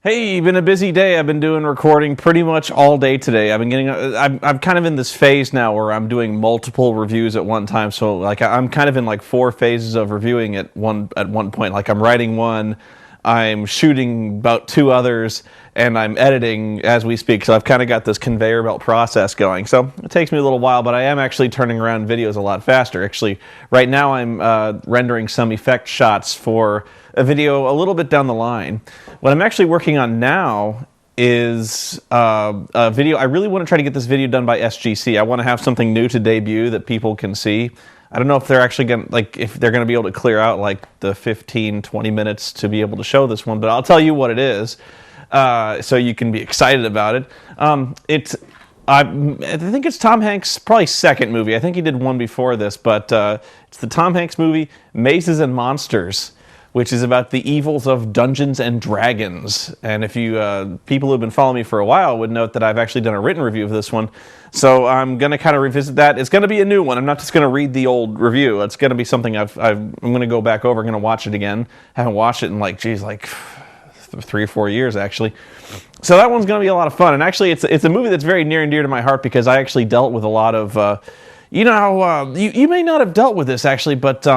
Hey, been a busy day. I've been doing recording pretty much all day today. I'm kind of in this phase now where I'm doing multiple reviews at one time. So like I'm kind of in like four phases of reviewing at one point. Like I'm writing one, I'm shooting about two others, and I'm editing as we speak. So I've kind of got this conveyor belt process going. So it takes me a little while, but I am actually turning around videos a lot faster. Actually, right now I'm rendering some effect shots for a video a little bit down the line. What I'm actually working on now is a video. I really want to try to get this video done by SGC. I want to have something new to debut that people can see. I don't know if they're actually going to, if they're going to be able to clear out like the 15-20 minutes to be able to show this one, but I'll tell you what it is, so you can be excited about it. I think it's Tom Hanks' probably second movie. I think he did one before this, but it's the Tom Hanks movie Mazes and Monsters, which is about the evils of Dungeons and Dragons. And if you people who have been following me for a while would note that I've actually done a written review of this one. So I'm going to kind of revisit that. It's going to be a new one. I'm not just going to read the old review. It's going to be something I'm going to go back over. I'm going to watch it again. Haven't watched it in like 3 or 4 years, actually. So that one's going to be a lot of fun. And actually, it's a movie that's very near and dear to my heart because I actually dealt with a lot of, you may not have dealt with this, actually, but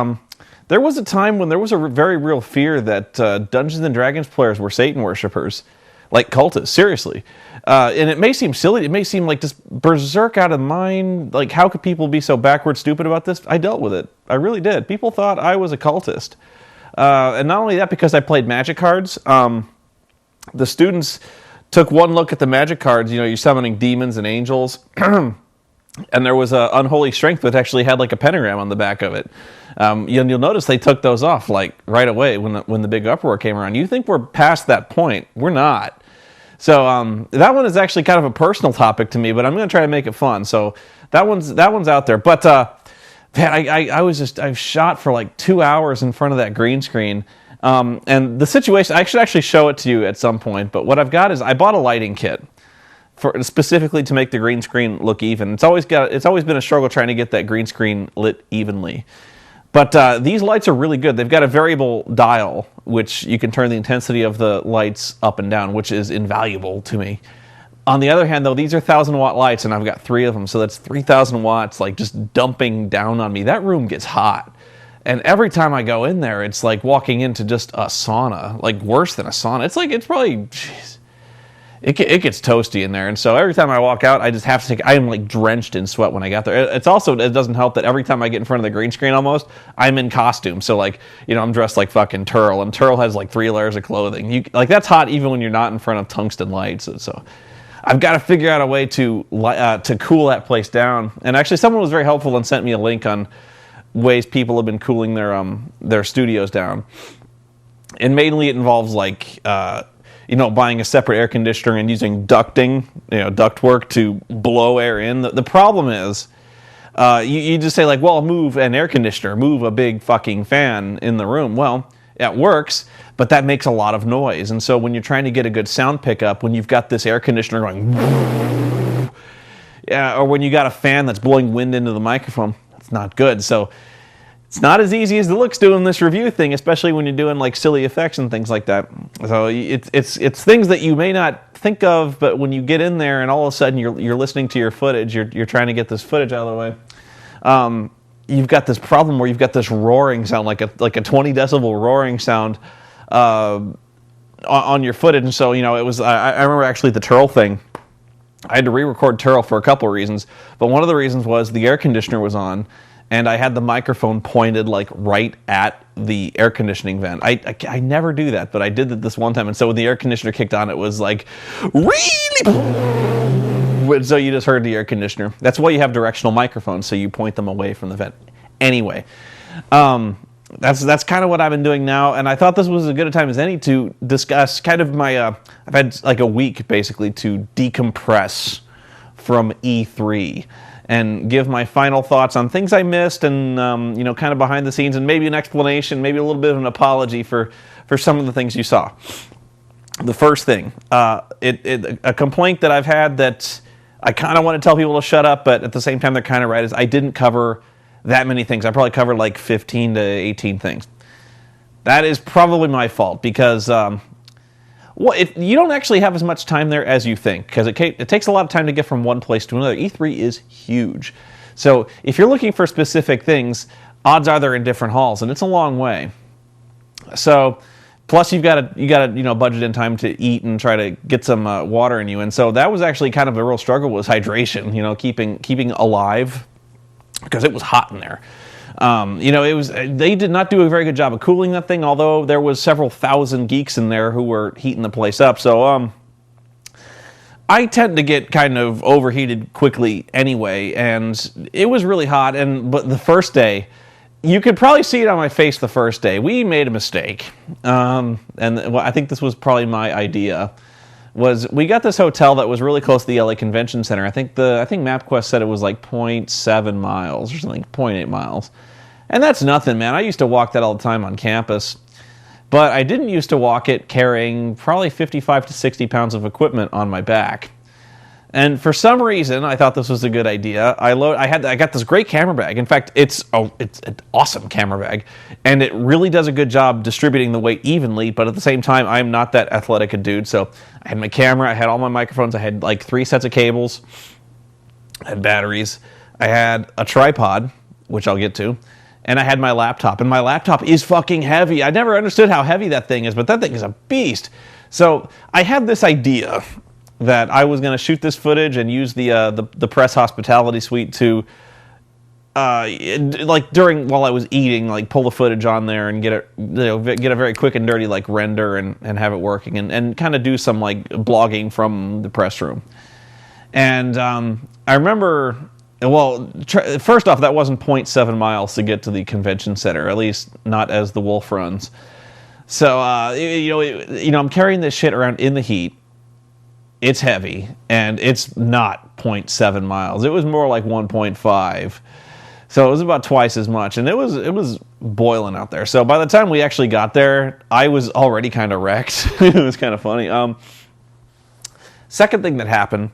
there was a time when there was a very real fear that Dungeons and Dragons players were Satan worshippers, like cultists, seriously. And it may seem silly, it may seem like just berserk out of mind, like how could people be so backward stupid about this? I dealt with it, I really did. People thought I was a cultist. And not only that, because I played magic cards, the students took one look at the magic cards, you're summoning demons and angels, and there was an unholy strength that actually had like a pentagram on the back of it. You'll notice they took those off like right away when the big uproar came around. You think we're past that point? We're not. So that one is actually kind of a personal topic to me, but I'm going to try to make it fun. So that one's out there. But man, I shot for like 2 hours in front of that green screen. And the situation, I should actually show it to you at some point. But what I've got is I bought a lighting kit specifically to make the green screen look even. It's always been a struggle trying to get that green screen lit evenly. But these lights are really good. They've got a variable dial, which you can turn the intensity of the lights up and down, which is invaluable to me. On the other hand, though, these are 1,000-watt lights, and I've got 3 of them, so that's 3,000 watts, like just dumping down on me. That room gets hot. And every time I go in there, it's like walking into just a sauna, like worse than a sauna. It's probably, jeez. It gets toasty in there, and so every time I walk out, I just have to I am like drenched in sweat when I got there. It doesn't help that every time I get in front of the green screen almost, I'm in costume. So like, I'm dressed like fucking Turl, and Turl has like 3 layers of clothing. That's hot even when you're not in front of tungsten lights. And so I've got to figure out a way to cool that place down. And actually someone was very helpful and sent me a link on ways people have been cooling their studios down. And mainly it involves like, buying a separate air conditioner and using ducting, ductwork to blow air in. The problem is, you just say like, well, move an air conditioner, move a big fucking fan in the room. Well, it works, but that makes a lot of noise. And so when you're trying to get a good sound pickup, when you've got this air conditioner going, or when you got a fan that's blowing wind into the microphone, it's not good. So it's not as easy as it looks doing this review thing, especially when you're doing like silly effects and things like that. So it's things that you may not think of, but when you get in there and all of a sudden you're listening to your footage, you're trying to get this footage out of the way. You've got this problem where you've got this roaring sound, like a 20 decibel roaring sound on your footage. And so it was. I remember actually the Turl thing. I had to re-record Turl for a couple of reasons, but one of the reasons was the air conditioner was on. And I had the microphone pointed like right at the air conditioning vent. I never do that, but I did that this one time. And so when the air conditioner kicked on, it was like, really? And so you just heard the air conditioner. That's why you have directional microphones, so you point them away from the vent. Anyway, that's kind of what I've been doing now. And I thought this was as good a time as any to discuss kind of my, I've had like a week basically to decompress from E3. And give my final thoughts on things I missed and, kind of behind the scenes and maybe an explanation, maybe a little bit of an apology for some of the things you saw. The first thing, a complaint that I've had that I kind of want to tell people to shut up, but at the same time they're kind of right, is I didn't cover that many things. I probably covered like 15 to 18 things. That is probably my fault because Well, you don't actually have as much time there as you think, because it takes a lot of time to get from one place to another. E3 is huge. So if you're looking for specific things, odds are they're in different halls, and it's a long way. So, plus you got to budget in time to eat and try to get some water in you. And so that was actually kind of a real struggle, was hydration, keeping alive, because it was hot in there. They did not do a very good job of cooling that thing, although there was several thousand geeks in there who were heating the place up. So I tend to get kind of overheated quickly anyway, and it was really hot. But the first day, you could probably see it on my face the first day. We made a mistake, I think this was probably my idea. Was we got this hotel that was really close to the LA Convention Center. I think MapQuest said it was like 0.7 miles or something, 0.8 miles. And that's nothing, man. I used to walk that all the time on campus. But I didn't used to walk it carrying probably 55 to 60 pounds of equipment on my back. And for some reason, I thought this was a good idea. I got this great camera bag. In fact, it's an awesome camera bag, and it really does a good job distributing the weight evenly. But at the same time, I'm not that athletic a dude. So I had my camera, I had all my microphones, I had like 3 sets of cables, I had batteries, I had a tripod, which I'll get to, and I had my laptop. And my laptop is fucking heavy. I never understood how heavy that thing is, but that thing is a beast. So I had this idea that I was going to shoot this footage and use the press hospitality suite to, while I was eating, like pull the footage on there and get a very quick and dirty like render and have it working and kind of do some like blogging from the press room. And I remember, first off, that wasn't 0.7 miles to get to the convention center, at least not as the Wolf runs. So I'm carrying this shit around in the heat. It's heavy, and it's not 0.7 miles. It was more like 1.5. So it was about twice as much, and it was boiling out there. So by the time we actually got there, I was already kind of wrecked. It was kind of funny. Second thing that happened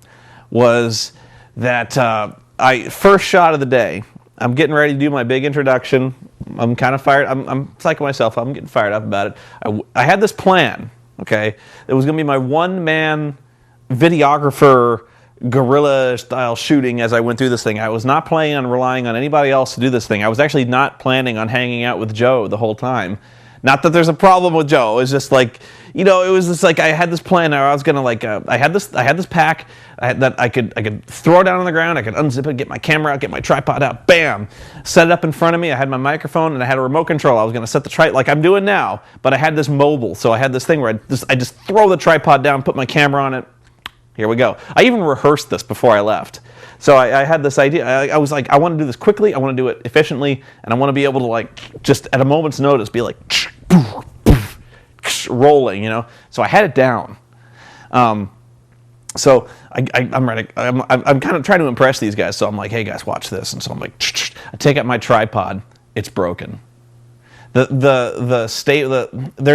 was that first shot of the day, I'm getting ready to do my big introduction. I'm kind of fired. I'm psyching myself. I'm getting fired up about it. I had this plan, okay? It was going to be my one-man videographer guerrilla style shooting as I went through this thing. I was not planning on relying on anybody else to do this thing. I was actually not planning on hanging out with Joe the whole time. Not that there's a problem with Joe. It was just like, it was just like I had this plan. Where I was gonna I had this pack that I could throw down on the ground. I could unzip it, get my camera out, get my tripod out, bam, set it up in front of me. I had my microphone and I had a remote control. I was gonna set the tripod like I'm doing now, but I had this mobile, so I had this thing where I just throw the tripod down, put my camera on it. Here we go. I even rehearsed this before I left. So I had this idea. I was like, I want to do this quickly. I want to do it efficiently. And I want to be able to just at a moment's notice, be like, rolling, So I had it down. So I'm ready. I'm kind of trying to impress these guys. So I'm like, hey guys, watch this. And so I'm like, I take out my tripod. It's broken. There's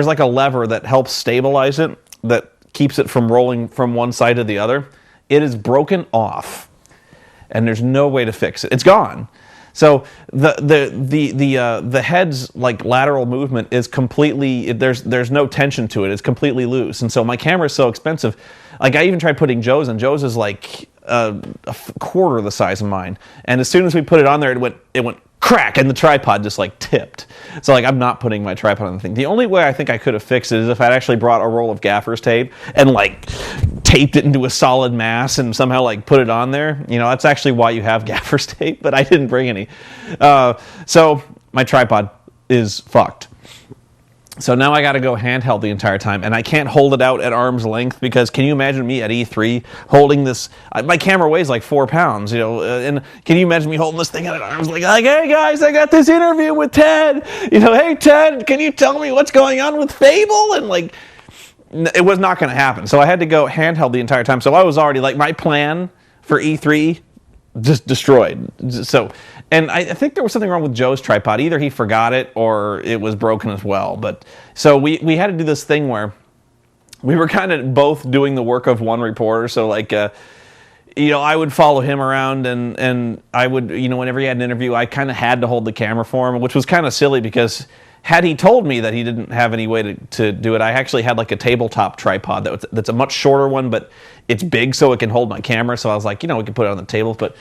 like a lever that helps stabilize it that keeps it from rolling from one side to the other. It is broken off, and there's no way to fix it. It's gone. So the head's like lateral movement is completely there's no tension to it. It's completely loose, and so my camera is so expensive. Like I even tried putting Joe's, and Joe's is like a quarter the size of mine. And as soon as we put it on there, it went crack, and the tripod just like tipped. So like I'm not putting my tripod on the thing. The only way I think I could have fixed it is if I'd actually brought a roll of gaffer's tape and like taped it into a solid mass and somehow like put it on there. That's actually why you have gaffer's tape, but I didn't bring any. So my tripod is fucked. So now I got to go handheld the entire time, and I can't hold it out at arm's length because can you imagine me at E3 holding this? My camera weighs like 4 pounds, and can you imagine me holding this thing at arm's length? Like, hey guys, I got this interview with Ted. Hey Ted, can you tell me what's going on with Fable? And like, it was not going to happen. So I had to go handheld the entire time. So I was already like my plan for E3 just destroyed. So, and I think there was something wrong with Joe's tripod. Either he forgot it or it was broken as well. But so we had to do this thing where we were kind of both doing the work of one reporter. So like, I would follow him around and I would, whenever he had an interview, I kind of had to hold the camera for him, which was kind of silly because had he told me that he didn't have any way to do it, I actually had like a tabletop tripod that's a much shorter one, but it's big so it can hold my camera. So I was like, we can put it on the table. But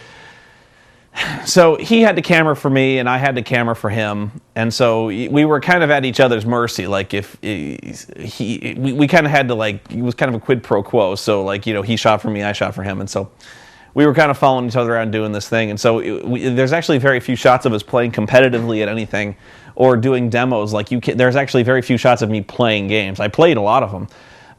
so he had the camera for me, and I had the camera for him, and so we were kind of at each other's mercy. Like if we kind of had to like, it was kind of a quid pro quo. So like he shot for me, I shot for him, and so we were kind of following each other around doing this thing. And so there's actually very few shots of us playing competitively at anything or doing demos. Like there's actually very few shots of me playing games. I played a lot of them,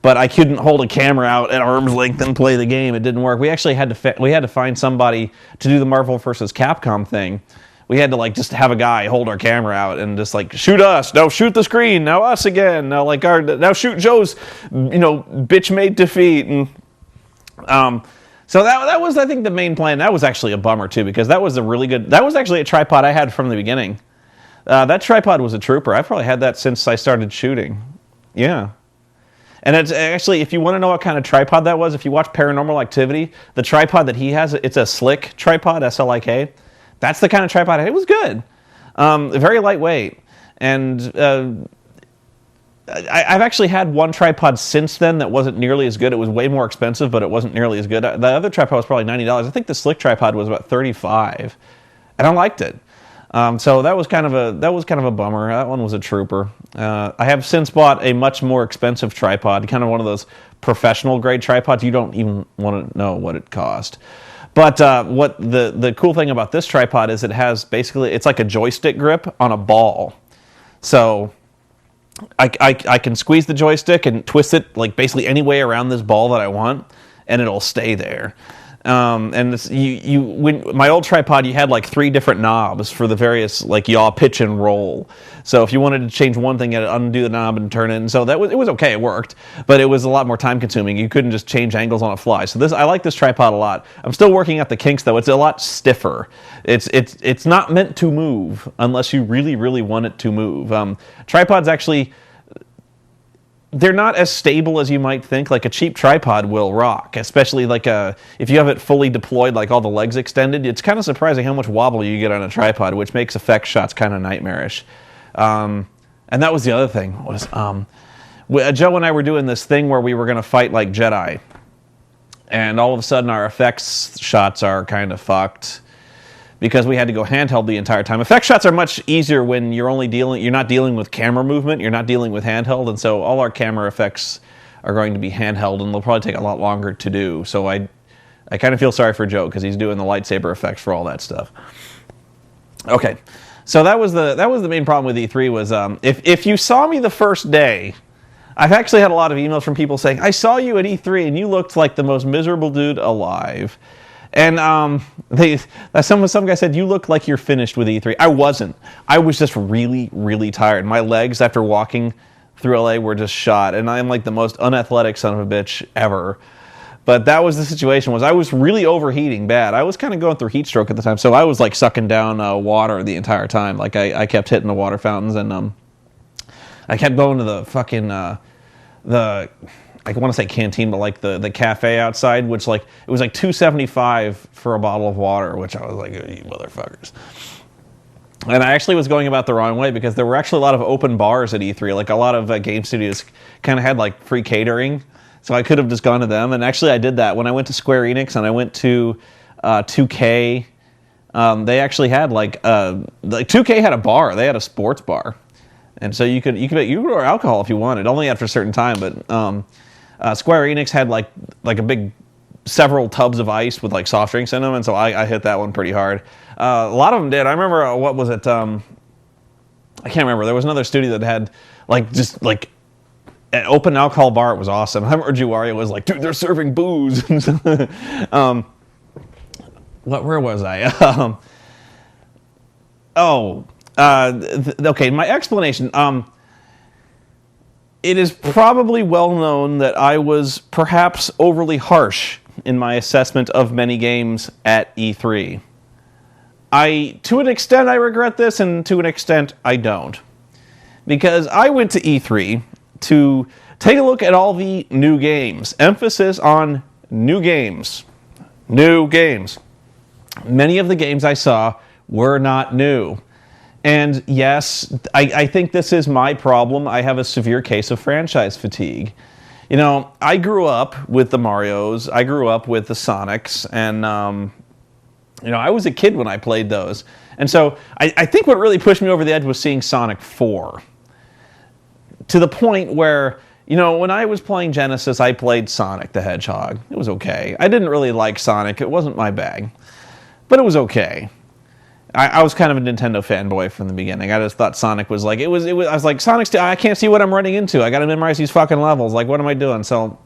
but I couldn't hold a camera out at arm's length and play the game. It didn't work. We actually had to find somebody to do the Marvel vs. Capcom thing. We had to like just have a guy hold our camera out and just like, shoot us, no, shoot the screen, now us again, now like now shoot Joe's bitch made defeat. And so that was, I think, the main plan. That was actually a bummer too, because that was actually a tripod I had from the beginning. That tripod was a trooper. I probably had that since I started shooting. Yeah. And it's actually, if you want to know what kind of tripod that was, if you watch Paranormal Activity, the tripod that he has, it's a Slik tripod, S-L-I-K. That's the kind of tripod I had. It was good. Very lightweight. And I've actually had one tripod since then that wasn't nearly as good. It was way more expensive, but it wasn't nearly as good. The other tripod was probably $90. I think the Slik tripod was about $35, and I liked it. So that was kind of a bummer. That one was a trooper. I have since bought a much more expensive tripod, kind of one of those professional grade tripods. You don't even want to know what it cost. But what the cool thing about this tripod is it has basically, it's like a joystick grip on a ball. So I can squeeze the joystick and twist it like basically any way around this ball that I want, and it'll stay there. And this, when my old tripod, you had like 3 different knobs for the various like yaw, pitch, and roll. So if you wanted to change one thing, you had to undo the knob and turn it. And so it was okay, it worked, but it was a lot more time consuming. You couldn't just change angles on a fly. So I like this tripod a lot. I'm still working out the kinks though. It's a lot stiffer. It's not meant to move unless you really, really want it to move. Tripods actually, they're not as stable as you might think. Like a cheap tripod will rock, especially like if you have it fully deployed, like all the legs extended. It's kind of surprising how much wobble you get on a tripod, which makes effect shots kind of nightmarish. And that was the other thing was Joe and I were doing this thing where we were going to fight like Jedi, and all of a sudden our effects shots are kind of fucked because we had to go handheld the entire time. Effect shots are much easier when you're not dealing with camera movement, you're not dealing with handheld, and so all our camera effects are going to be handheld, and they'll probably take a lot longer to do. So I kind of feel sorry for Joe because he's doing the lightsaber effects for all that stuff. Okay, so that was the main problem with E3 was if you saw me the first day, I've actually had a lot of emails from people saying, I saw you at E3 and you looked like the most miserable dude alive. And some guy said, you look like you're finished with E3. I wasn't. I was just really, really tired. My legs after walking through LA were just shot. And I'm like the most unathletic son of a bitch ever. But that was the situation, was I was really overheating bad. I was kind of going through heat stroke at the time. So I was like sucking down water the entire time. Like I kept hitting the water fountains, and I kept going to the fucking, I want to say canteen, but like the cafe outside, which like it was like $2.75 for a bottle of water, which I was like, you motherfuckers. And I actually was going about the wrong way because there were actually a lot of open bars at E3. Like a lot of game studios kind of had like free catering, so I could have just gone to them. And actually, I did that when I went to Square Enix and I went to 2K. They actually had like 2K had a bar. They had a sports bar, and so you could order alcohol if you wanted, only after a certain time, but. Square Enix had like a big several tubs of ice with like soft drinks in them, and so I hit that one pretty hard. A lot of them did. I remember what was it? I can't remember. There was another studio that had like just like an open alcohol bar. It was awesome. I remember Juaria was like, dude, they're serving booze. Where was I? Okay. My explanation. It is probably well known that I was perhaps overly harsh in my assessment of many games at E3. To an extent, I regret this, and to an extent, I don't. Because I went to E3 to take a look at all the new games. Emphasis on new games. New games. Many of the games I saw were not new. And yes, I think this is my problem. I have a severe case of franchise fatigue. You know, I grew up with the Marios. I grew up with the Sonics. And, you know, I was a kid when I played those. And so I think what really pushed me over the edge was seeing Sonic 4. To the point where, you know, when I was playing Genesis, I played Sonic the Hedgehog. It was okay. I didn't really like Sonic. It wasn't my bag. But it was okay. I was kind of a Nintendo fanboy from the beginning. I just thought Sonic was like, I was like, Sonic's, I can't see what I'm running into. I got to memorize these fucking levels. Like, what am I doing? So,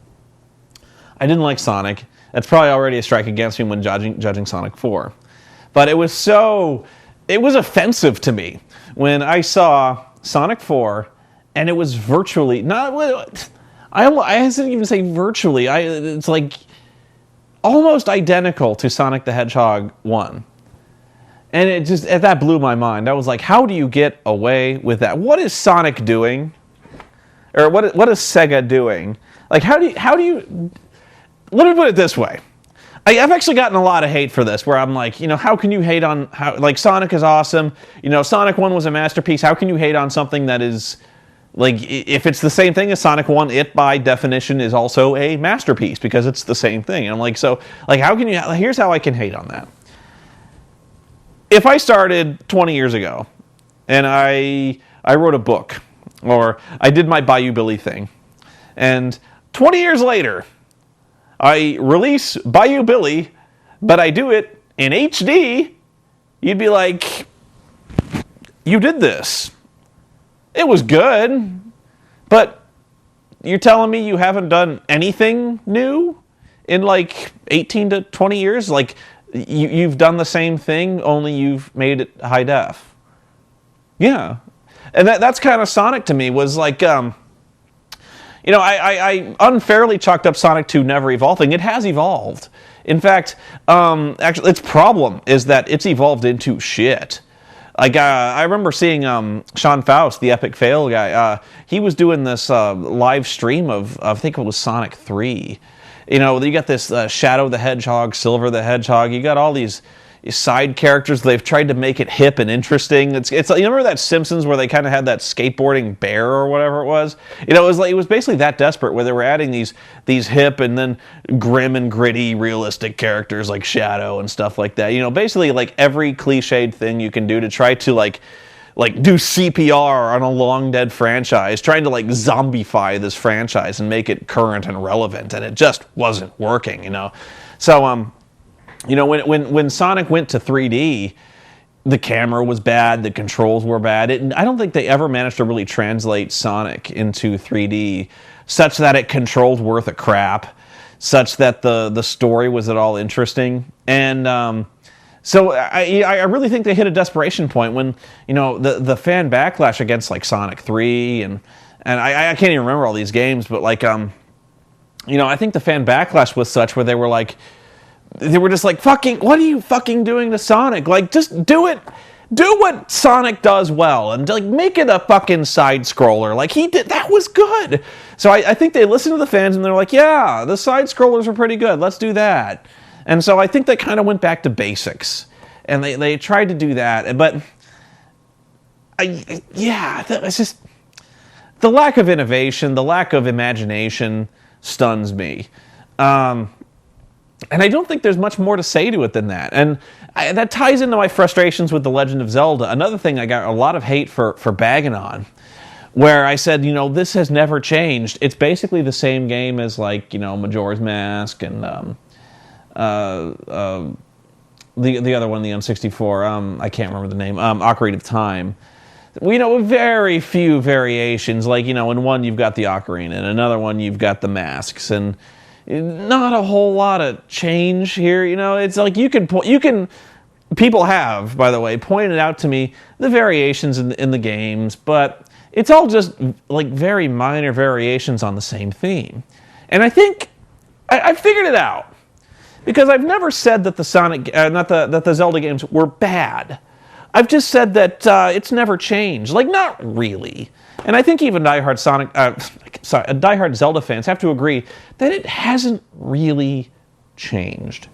I didn't like Sonic. That's probably already a strike against me when judging Sonic 4. But it was offensive to me when I saw Sonic 4, and it was virtually, I hesitate even say virtually, it's like almost identical to Sonic the Hedgehog 1. And that blew my mind. I was like, how do you get away with that? What is Sonic doing? Or what is Sega doing? Like, how do you, let me put it this way. I've actually gotten a lot of hate for this, where I'm like, you know, how can you hate on, like, Sonic is awesome. You know, Sonic 1 was a masterpiece. How can you hate on something that is, like, if it's the same thing as Sonic 1, it by definition is also a masterpiece because it's the same thing. And I'm like, so, like, here's how I can hate on that. If I started 20 years ago and I wrote a book, or I did my Bayou Billy thing, and 20 years later I release Bayou Billy, but I do it in HD, you'd be like, you did this. It was good, but you're telling me you haven't done anything new in like 18 to 20 years? Like, you've done the same thing, only you've made it high def. Yeah. And that's kind of Sonic to me, was like, you know, I unfairly chalked up Sonic to never evolving. It has evolved. In fact, actually, its problem is that it's evolved into shit. Like, I remember seeing Sean Faust, the Epic Fail guy. He was doing this live stream of, I think it was Sonic 3. You know, you got this Shadow the Hedgehog, Silver the Hedgehog. You got all these side characters. They've tried to make it hip and interesting. It's you remember that Simpsons where they kind of had that skateboarding bear or whatever it was? You know, it was basically that desperate, where they were adding these hip and then grim and gritty realistic characters like Shadow and stuff like that. You know, basically like every cliched thing you can do to try to like do CPR on a long dead franchise, trying to like zombify this franchise and make it current and relevant, and it just wasn't working, you know. So you know, when Sonic went to 3D, the camera was bad, the controls were bad. I don't think they ever managed to really translate Sonic into 3D such that it controlled worth a crap, such that the story was at all interesting. And so I really think they hit a desperation point when, you know, the fan backlash against like Sonic 3 and I can't even remember all these games, but like you know, I think the fan backlash was such where they were just like, fucking, what are you fucking doing to Sonic? Like, just do it. Do what Sonic does well and like make it a fucking side scroller. Like he did, that was good. So I think they listened to the fans and they're like, yeah, the side scrollers are pretty good. Let's do that. And so I think they kind of went back to basics, and they tried to do that. But it's just the lack of innovation, the lack of imagination stuns me. And I don't think there's much more to say to it than that. And that ties into my frustrations with The Legend of Zelda. Another thing I got a lot of hate for bagging on, where I said, you know, this has never changed. It's basically the same game as, like, you know, Majora's Mask and the other one, the N64. I can't remember the name. Ocarina of Time. You know, very few variations. Like, you know, in one you've got the ocarina, in another one you've got the masks, and not a whole lot of change here. You know, it's like you can people have, by the way, pointed out to me the variations in the games, but it's all just like very minor variations on the same theme. And I think I figured it out, because I've never said that the that the Zelda games were bad. I've just said that it's never changed. Like, not really. And I think even diehard Zelda fans have to agree that it hasn't really changed.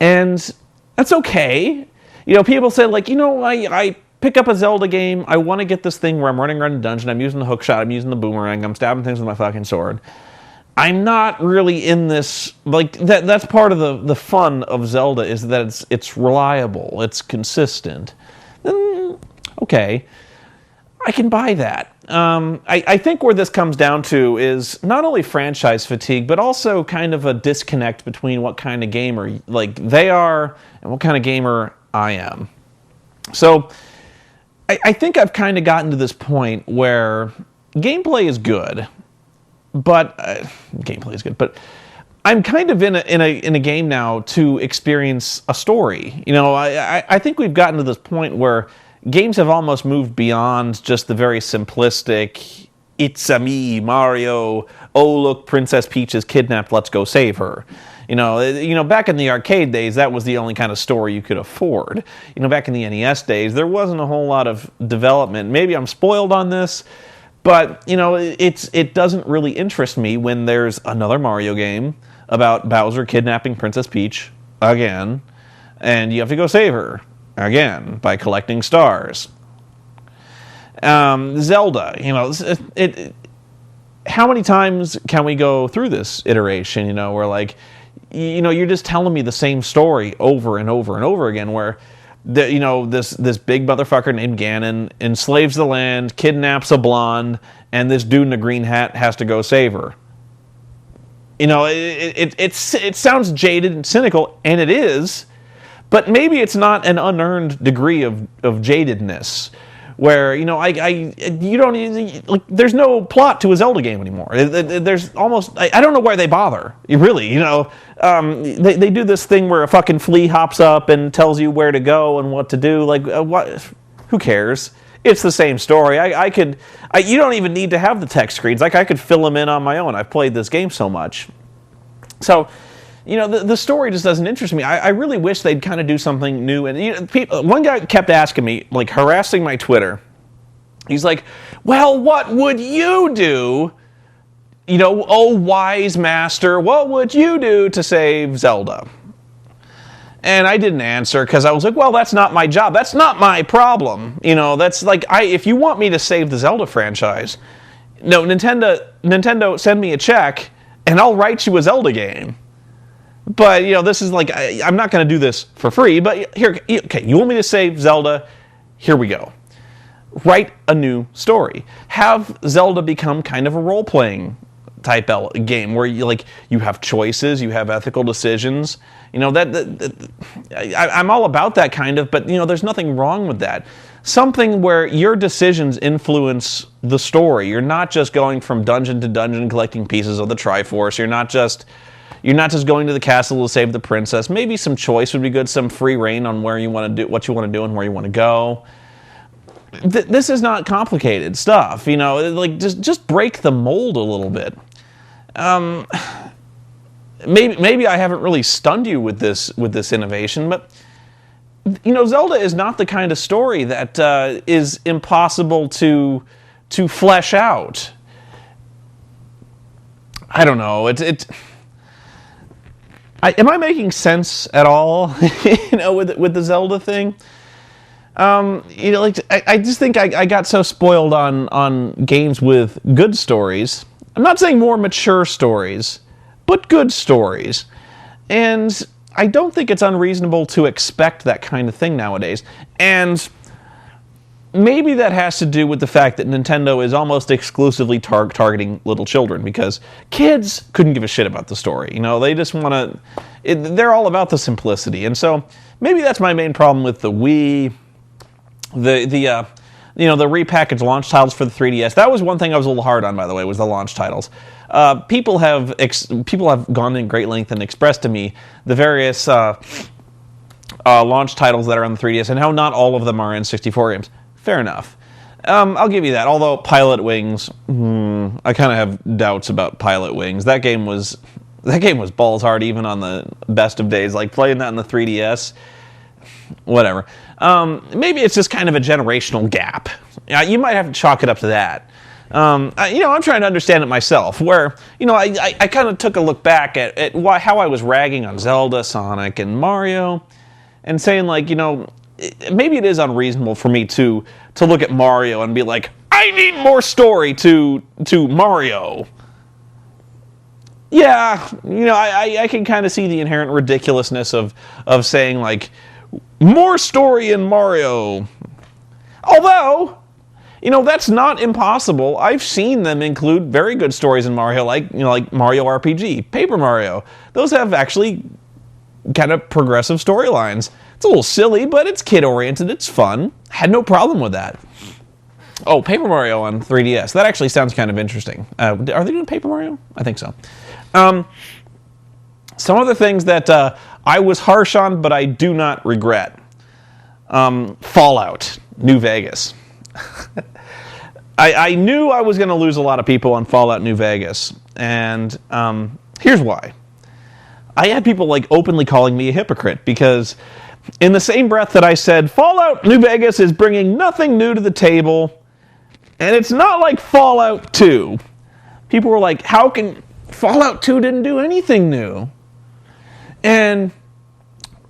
And that's okay. You know, people say, like, you know, I pick up a Zelda game. I want to get this thing where I'm running around a dungeon. I'm using the hook shot. I'm using the boomerang. I'm stabbing things with my fucking sword. I'm not really in this, like, that's part of the fun of Zelda, is that it's reliable. It's consistent. Then, okay, I can buy that. I think where this comes down to is not only franchise fatigue, but also kind of a disconnect between what kind of gamer like they are and what kind of gamer I am. So I think I've kind of gotten to this point where gameplay is good, but I'm kind of in a game now to experience a story. You know, I think we've gotten to this point where games have almost moved beyond just the very simplistic, it's-a me, Mario, oh look, Princess Peach is kidnapped, let's go save her. You know, back in the arcade days, that was the only kind of story you could afford. You know, back in the NES days, there wasn't a whole lot of development. Maybe I'm spoiled on this, but, you know, it doesn't really interest me when there's another Mario game about Bowser kidnapping Princess Peach again, and you have to go save her again by collecting stars. Zelda, you know, how many times can we go through this iteration, you know, where, like, you know, you're just telling me the same story over and over and over again, where, you know, this big motherfucker named Ganon enslaves the land, kidnaps a blonde, and this dude in a green hat has to go save her. You know, it sounds jaded and cynical, and it is, but maybe it's not an unearned degree of jadedness, where, you know, you don't even, like, there's no plot to a Zelda game anymore. There's almost, I don't know why they bother. Really, you know, they do this thing where a fucking flea hops up and tells you where to go and what to do. Like, what? Who cares? It's the same story. You don't even need to have the text screens. Like, I could fill them in on my own. I've played this game so much. So, you know, the story just doesn't interest me. I really wish they'd kind of do something new. And, you know, one guy kept asking me, like, harassing my Twitter. He's like, well, what would you do? You know, oh, wise master, what would you do to save Zelda? And I didn't answer because I was like, well, that's not my job. That's not my problem. You know, that's like, if you want me to save the Zelda franchise, no, Nintendo, send me a check and I'll write you a Zelda game. But, you know, this is like, I'm not going to do this for free, but here, okay, you want me to save Zelda? Here we go. Write a new story. Have Zelda become kind of a role-playing type game where you have choices, you have ethical decisions. You know, I'm all about that kind of, but, you know, there's nothing wrong with that. Something where your decisions influence the story. You're not just going from dungeon to dungeon collecting pieces of the Triforce. You're not just going to the castle to save the princess. Maybe some choice would be good, some free reign on where you want to do, what you want to do and where you want to go. This is not complicated stuff, you know, like just break the mold a little bit. Maybe I haven't really stunned you with this innovation, but, you know, Zelda is not the kind of story that is impossible to flesh out. I don't know. Am I making sense at all? You know, with the Zelda thing. You know, like I just think I got so spoiled on games with good stories. I'm not saying more mature stories, but good stories. And I don't think it's unreasonable to expect that kind of thing nowadays. And maybe that has to do with the fact that Nintendo is almost exclusively targeting little children, because kids couldn't give a shit about the story. You know, they just want to... They're all about the simplicity. And so maybe that's my main problem with the Wii, you know, the repackaged launch titles for the 3DS. That was one thing I was a little hard on, by the way, was the launch titles. People have gone in great length and expressed to me the various launch titles that are on the 3DS and how not all of them are in 64 games. Fair enough. I'll give you that. Although Pilot Wings, I kind of have doubts about Pilot Wings. That game was balls hard even on the best of days. Like playing that on the 3DS, whatever. Maybe it's just kind of a generational gap. You might have to chalk it up to that. You know, I'm trying to understand it myself, where, you know, I kind of took a look back at how I was ragging on Zelda, Sonic, and Mario, and saying, like, you know, maybe it is unreasonable for me to look at Mario and be like, I need more story to Mario. Yeah, I can kind of see the inherent ridiculousness of saying, like, more story in Mario. Although, that's not impossible. I've seen them include very good stories in Mario, like Mario RPG, Paper Mario. Those have actually kind of progressive storylines. It's a little silly, but it's kid-oriented. It's fun. Had no problem with that. Oh, Paper Mario on 3DS. That actually sounds kind of interesting. Are they doing Paper Mario? I think so. Some of the things that I was harsh on, but I do not regret. Fallout, New Vegas. I knew I was going to lose a lot of people on Fallout New Vegas, and here's why. I had people like openly calling me a hypocrite, because in the same breath that I said, Fallout New Vegas is bringing nothing new to the table, and it's not like Fallout 2. People were like, how can... Fallout 2 didn't do anything new. And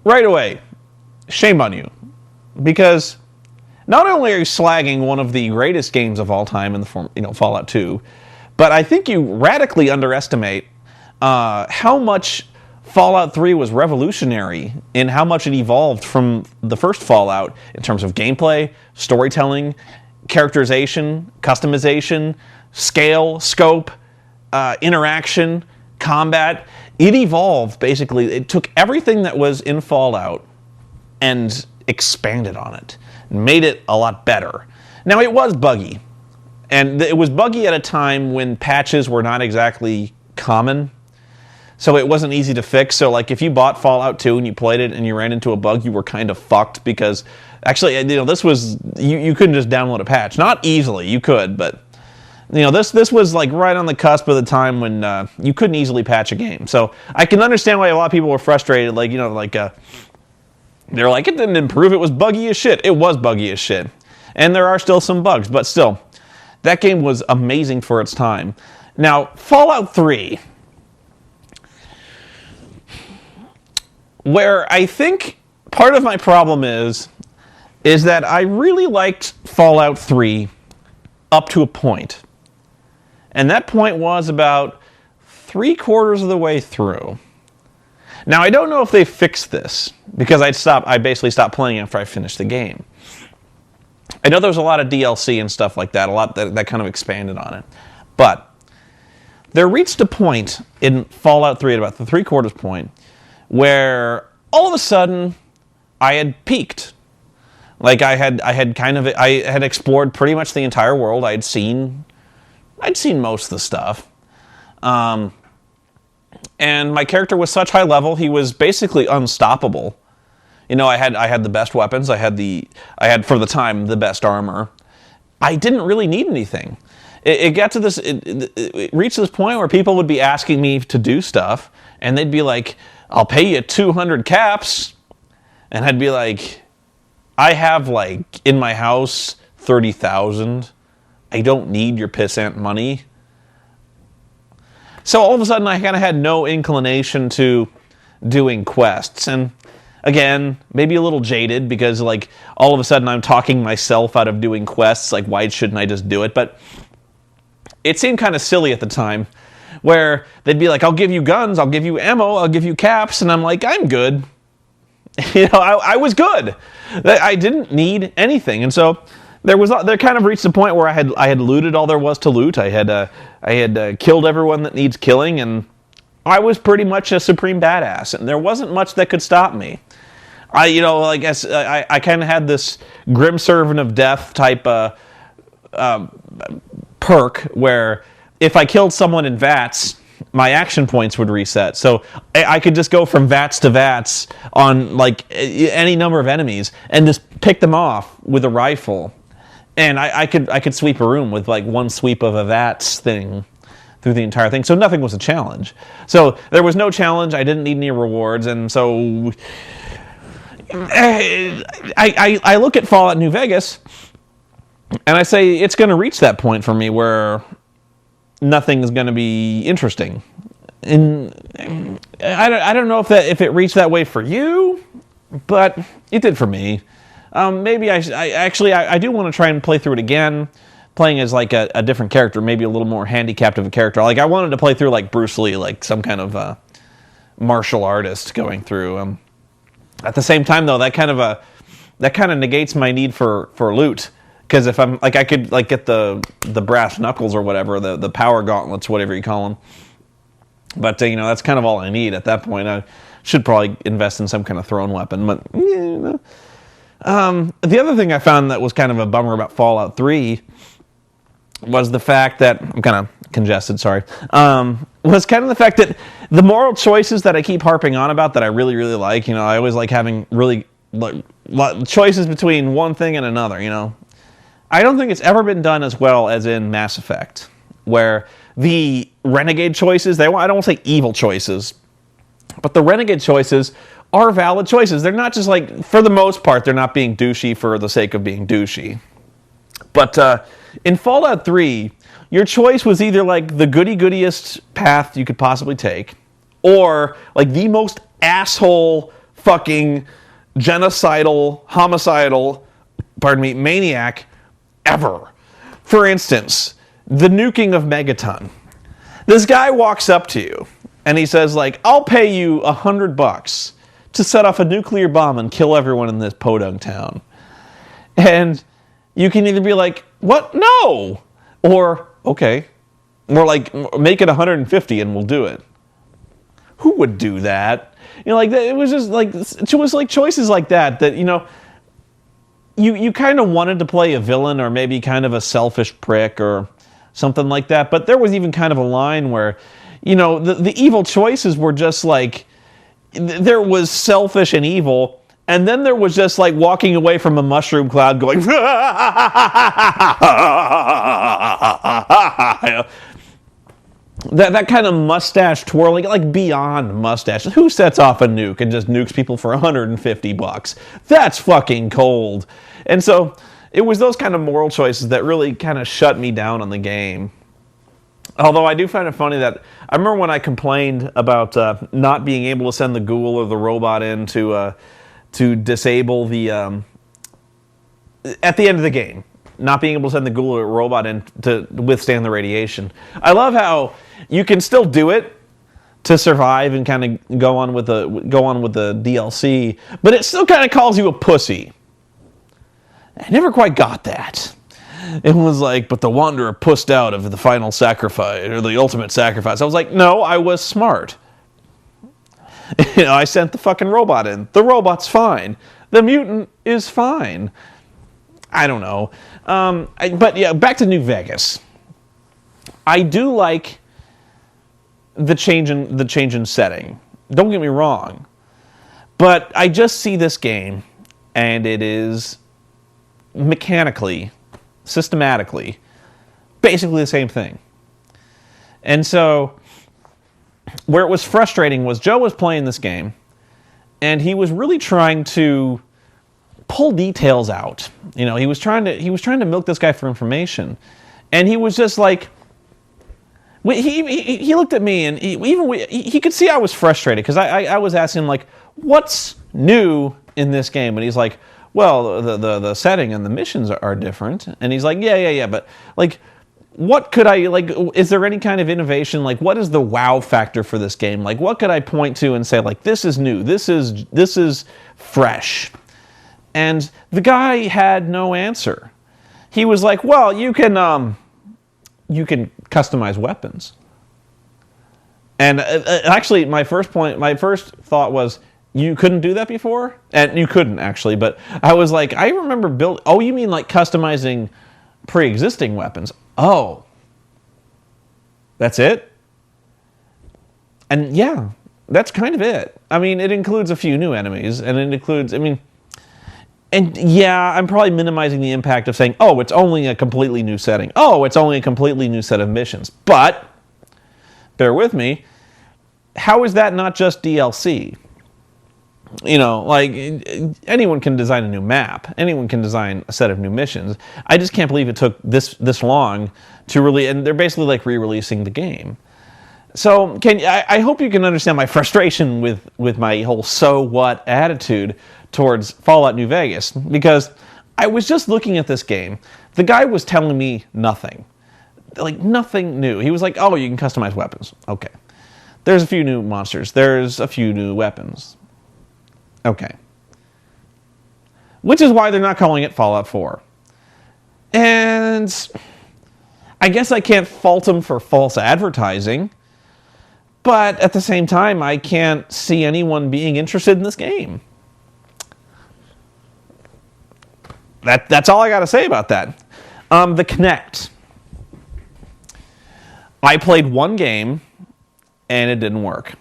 right away, shame on you. Because not only are you slagging one of the greatest games of all time in the form, Fallout 2, but I think you radically underestimate how much Fallout 3 was revolutionary in how much it evolved from the first Fallout in terms of gameplay, storytelling, characterization, customization, scale, scope, interaction, combat. It evolved, basically. It took everything that was in Fallout and expanded on it, made it a lot better. Now, it was buggy, and it was buggy at a time when patches were not exactly common, so it wasn't easy to fix. So, like, if you bought Fallout 2 and you played it and you ran into a bug, you were kind of fucked, because actually, this was, you couldn't just download a patch. Not easily, you could, but this was like right on the cusp of the time when you couldn't easily patch a game. So I can understand why a lot of people were frustrated. Like, they're like, it didn't improve. It was buggy as shit. It was buggy as shit. And there are still some bugs, but still, that game was amazing for its time. Now, Fallout 3, where I think part of my problem is that I really liked Fallout 3 up to a point. And that point was about 3/4 of the way through. Now, I don't know if they fixed this, because I basically stopped playing after I finished the game. I know there was a lot of DLC and stuff like that, a lot that kind of expanded on it. But there reached a point in Fallout 3 at about the 3/4 point where all of a sudden I had peaked. Like, I had explored pretty much the entire world. I'd seen most of the stuff. And my character was such high level, he was basically unstoppable. I had the best weapons. I had for the time the best armor. I didn't really need anything. It got to this. It reached this point where people would be asking me to do stuff, and they'd be like, "I'll pay you 200 caps," and I'd be like, "I have like in my house 30,000. I don't need your pissant money." So all of a sudden, I kind of had no inclination to doing quests. And again, maybe a little jaded, because like all of a sudden I'm talking myself out of doing quests. Like, why shouldn't I just do it? But it seemed kind of silly at the time, where they'd be like, "I'll give you guns, I'll give you ammo, I'll give you caps," and I'm like, "I'm good." I was good. I didn't need anything, and so there kind of reached a point where I had looted all there was to loot. I had killed everyone that needs killing, and I was pretty much a supreme badass, and there wasn't much that could stop me. I kind of had this grim servant of death type perk where if I killed someone in VATS, my action points would reset. So I could just go from VATS to VATS on like any number of enemies and just pick them off with a rifle. And I could sweep a room with like one sweep of a VATS thing through the entire thing. So nothing was a challenge. So there was no challenge. I didn't need any rewards. And so I look at Fallout New Vegas and I say it's going to reach that point for me where nothing is going to be interesting. And I don't know if it reached that way for you, but it did for me. Maybe I do want to try and play through it again, playing as like a different character, maybe a little more handicapped of a character. Like I wanted to play through like Bruce Lee, like some kind of martial artist going through. At the same time, though, that kind of negates my need for loot. Because if I'm like, I could like get the brass knuckles or whatever, the power gauntlets, whatever you call them. But that's kind of all I need at that point. I should probably invest in some kind of thrown weapon. But the other thing I found that was kind of a bummer about Fallout 3 was the fact that I'm kind of congested. Sorry. Was kind of the fact that the moral choices that I keep harping on about that I really really like. I always like having really choices between one thing and another. I don't think it's ever been done as well as in Mass Effect, where the renegade choices, I don't want to say evil choices, but the renegade choices are valid choices. They're not just like, for the most part, they're not being douchey for the sake of being douchey. But in Fallout 3, your choice was either like the goody-goodiest path you could possibly take, or like the most asshole fucking genocidal, homicidal, maniac ever. For instance, the nuking of Megaton. This guy walks up to you and he says like, I'll pay you $100 to set off a nuclear bomb and kill everyone in this podunk town. And you can either be like, what? No! Or, okay. Or like, make it 150 and we'll do it. Who would do that? Like it was just like, it was like choices like that you kind of wanted to play a villain or maybe kind of a selfish prick or something like that. But there was even kind of a line where, the evil choices were just like, there was selfish and evil, and then there was just like walking away from a mushroom cloud going, that kind of mustache twirling, like beyond mustache. Who sets off a nuke and just nukes people for $150? That's fucking cold. And so it was those kind of moral choices that really kind of shut me down on the game. Although I do find it funny that I remember when I complained about not being able to send the ghoul or the robot in to disable the at the end of the game, not being able to send the ghoul or robot in to withstand the radiation. I love how you can still do it to survive and kind of go on with the DLC, but it still kind of calls you a pussy. I never quite got that. It was like, but the Wanderer pussed out of the final sacrifice, or the ultimate sacrifice. I was like, no, I was smart. I sent the fucking robot in. The robot's fine. The mutant is fine. I don't know. But yeah, back to New Vegas. I do like the change in setting. Don't get me wrong. But I just see this game, and it is mechanically, systematically, basically the same thing. And so, where it was frustrating was Joe was playing this game, and he was really trying to pull details out. He was trying to milk this guy for information, and he was just like, he looked at me, and he could see I was frustrated because I was asking him like, what's new in this game? And he's like, well, the setting and the missions are different. And he's like, yeah, but like, what could I, like, is there any kind of innovation? Like, what is the wow factor for this game? Like, what could I point to and say, like, this is new, this is fresh? And the guy had no answer. He was like, well, you can customize weapons. And actually, my first thought was, you couldn't do that before? And you couldn't, actually. But I was like, I remember oh, you mean like customizing pre-existing weapons? Oh. That's it? And yeah, that's kind of it. I mean, it includes a few new enemies, and it includes, and yeah, I'm probably minimizing the impact of saying, oh, it's only a completely new setting. Oh, it's only a completely new set of missions. But, bear with me, how is that not just DLC? Like, anyone can design a new map. Anyone can design a set of new missions. I just can't believe it took this long to really, and they're basically like re-releasing the game. So I hope you can understand my frustration with my whole so what attitude towards Fallout New Vegas, because I was just looking at this game. The guy was telling me nothing. Like, nothing new. He was like, oh, you can customize weapons. Okay. There's a few new monsters. There's a few new weapons. Okay. Which is why they're not calling it Fallout 4. And I guess I can't fault them for false advertising, but at the same time, I can't see anyone being interested in this game. That's all I got to say about that. The Kinect. I played one game, and it didn't work.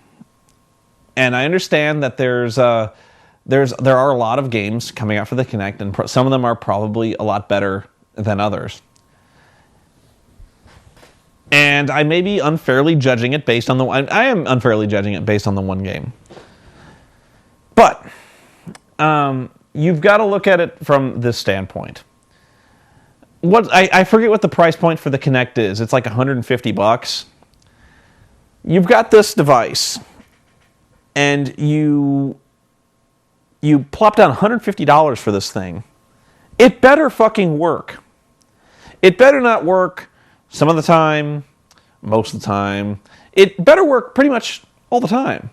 And I understand that there are a lot of games coming out for the Kinect, and some of them are probably a lot better than others. And I may be unfairly judging it based on I am unfairly judging it based on the one game. But you've got to look at it from this standpoint. I forget what the price point for the Kinect is. It's like $150. You've got this device, and you plop down $150 for this thing. It better fucking work. It better not work some of the time, most of the time. It better work pretty much all the time.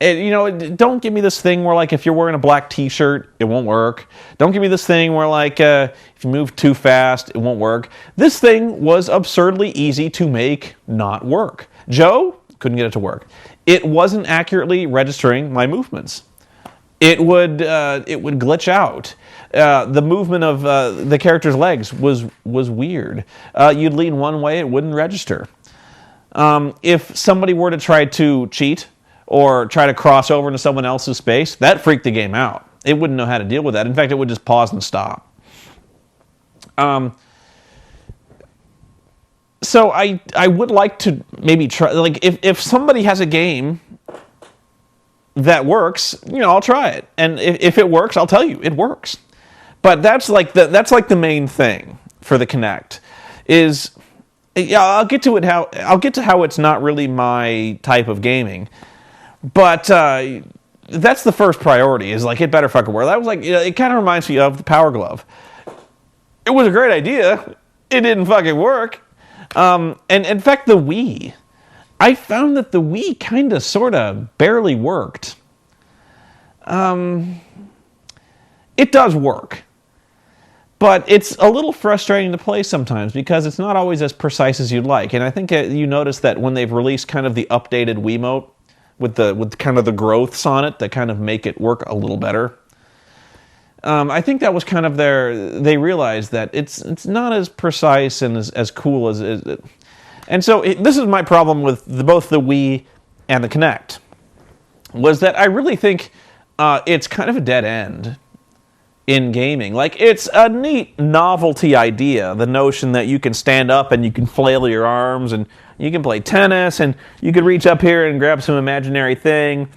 And, don't give me this thing where, like, if you're wearing a black t-shirt, it won't work. Don't give me this thing where, like, if you move too fast, it won't work. This thing was absurdly easy to make not work. Joe couldn't get it to work. It wasn't accurately registering my movements. It would glitch out. The movement of the character's legs was weird. You'd lean one way, it wouldn't register. If somebody were to try to cheat or try to cross over into someone else's space, that freaked the game out. It wouldn't know how to deal with that. In fact, it would just pause and stop. So I would like to maybe try, like, if somebody has a game that works, I'll try it. And if it works, I'll tell you, it works. But that's like the main thing for the Kinect is, I'll get to how it's not really my type of gaming. But that's the first priority, is like, it better fucking work. That was like, it kind of reminds me of the Power Glove. It was a great idea. It didn't fucking work. And in fact, the Wii, I found that the Wii kind of, sort of, barely worked. It does work. But it's a little frustrating to play sometimes because it's not always as precise as you'd like. And I think you notice that when they've released kind of the updated Wiimote with kind of the growths on it that kind of make it work a little better. I think that was kind of they realized that it's not as precise and as cool as it. And so this is my problem with both the Wii and the Kinect, was that I really think it's kind of a dead end in gaming. Like, it's a neat novelty idea, the notion that you can stand up and you can flail your arms and you can play tennis and you can reach up here and grab some imaginary thing.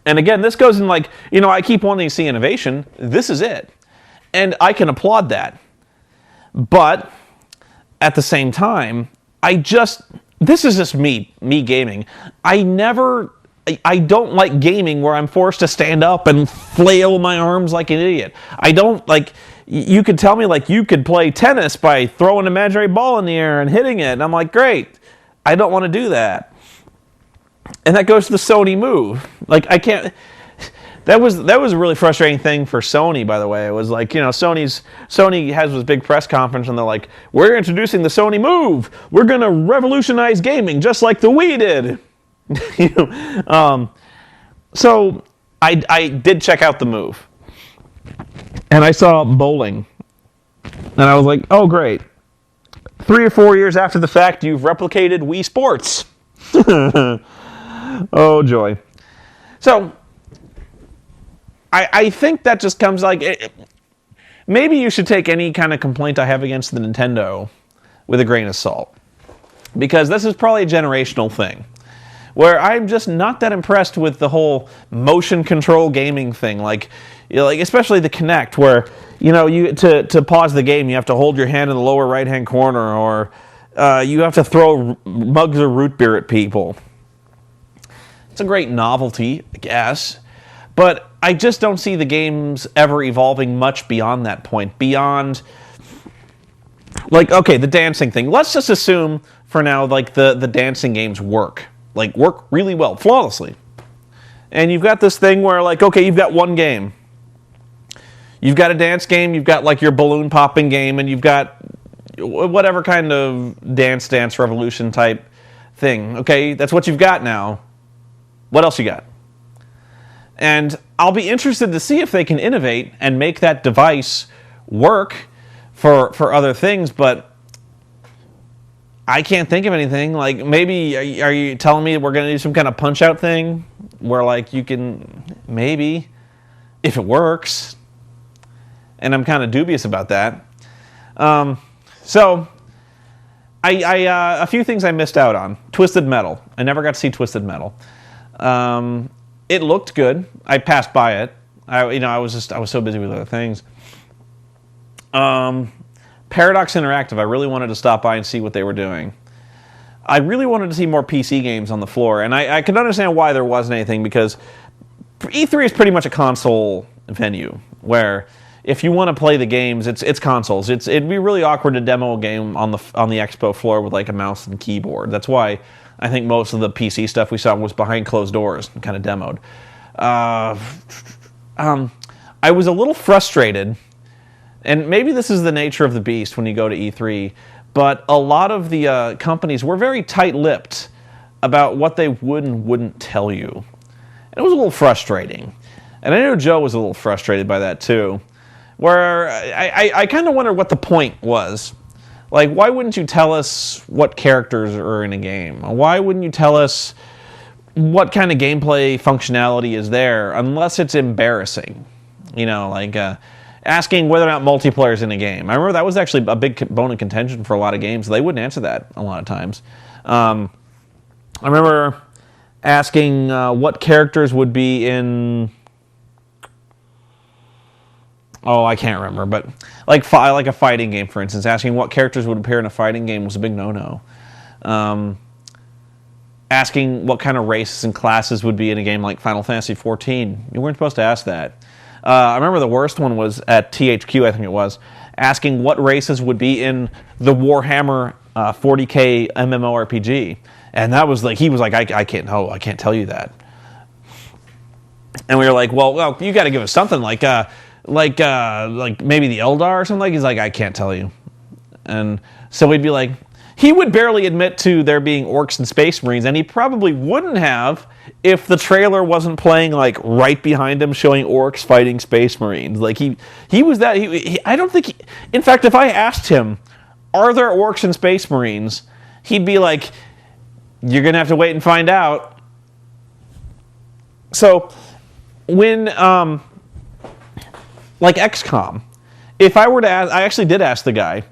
And again, this goes in like, I keep wanting to see innovation. This is it. And I can applaud that. But at the same time, this is just me gaming. I don't like gaming where I'm forced to stand up and flail my arms like an idiot. I don't like, you could tell me like you could play tennis by throwing an imaginary ball in the air and hitting it. And I'm like, great. I don't want to do that. And that goes to the Sony Move. Like, I can't. That was a really frustrating thing for Sony, by the way. It was like, Sony has this big press conference and they're like, we're introducing the Sony Move. We're going to revolutionize gaming just like the Wii did. So I did check out the Move. And I saw bowling. And I was like, oh, great. 3 or 4 years after the fact, you've replicated Wii Sports. Oh, joy. So, I think that just comes like... maybe you should take any kind of complaint I have against the Nintendo with a grain of salt. Because this is probably a generational thing. Where I'm just not that impressed with the whole motion control gaming thing. Like especially the Kinect, where, to pause the game, you have to hold your hand in the lower right-hand corner, or... You have to throw mugs of root beer at people. It's a great novelty, I guess. But I just don't see the games ever evolving much beyond that point. Beyond, like, okay, the dancing thing. Let's just assume for now, like, the dancing games work. Like, work really well, flawlessly. And you've got this thing where, like, okay, you've got one game. You've got a dance game, you've got, like, your balloon popping game, and you've got whatever kind of Dance Revolution type thing. Okay, that's what you've got now. What else you got? And I'll be interested to see if they can innovate and make that device work for other things, but I can't think of anything. Like, maybe, are you telling me we're going to do some kind of punch-out thing where, like, you can, maybe, if it works, and I'm kind of dubious about that. So, a few things I missed out on. Twisted Metal. I never got to see Twisted Metal. It looked good. I passed by it. I was so busy with other things. Paradox Interactive. I really wanted to stop by and see what they were doing. I really wanted to see more PC games on the floor, and I could understand why there wasn't anything, because E3 is pretty much a console venue where if you want to play the games, it's consoles. It'd be really awkward to demo a game on the expo floor with like a mouse and keyboard. That's why I think most of the PC stuff we saw was behind closed doors and kind of demoed. I was a little frustrated, and maybe this is the nature of the beast when you go to E3, but a lot of the companies were very tight-lipped about what they would and wouldn't tell you. And it was a little frustrating. And I know Joe was a little frustrated by that too, where I kind of wonder what the point was. Like, why wouldn't you tell us what characters are in a game? Why wouldn't you tell us what kind of gameplay functionality is there unless it's embarrassing? You know, like asking whether or not multiplayer is in a game. I remember that was actually a big bone of contention for a lot of games. They wouldn't answer that a lot of times. I remember asking what characters would be in... Oh, I can't remember, but like a fighting game, for instance, asking what characters would appear in a fighting game was a big no-no. Asking what kind of races and classes would be in a game like Final Fantasy XIV, you weren't supposed to ask that. I remember the worst one was at THQ, I think it was, asking what races would be in the Warhammer 40K MMORPG, and that was like, he was like, I can't tell you that. And we were like, well, you got to give us something like maybe the Eldar or something. He's like, I can't tell you. And so we'd be like, he would barely admit to there being orcs and space marines, and he probably wouldn't have if the trailer wasn't playing like right behind him showing orcs fighting space marines. Like he was that, I don't think, in fact, if I asked him, are there orcs and space marines? He'd be like, you're going to have to wait and find out. So when, like XCOM, if I were to ask, I actually did ask the guy,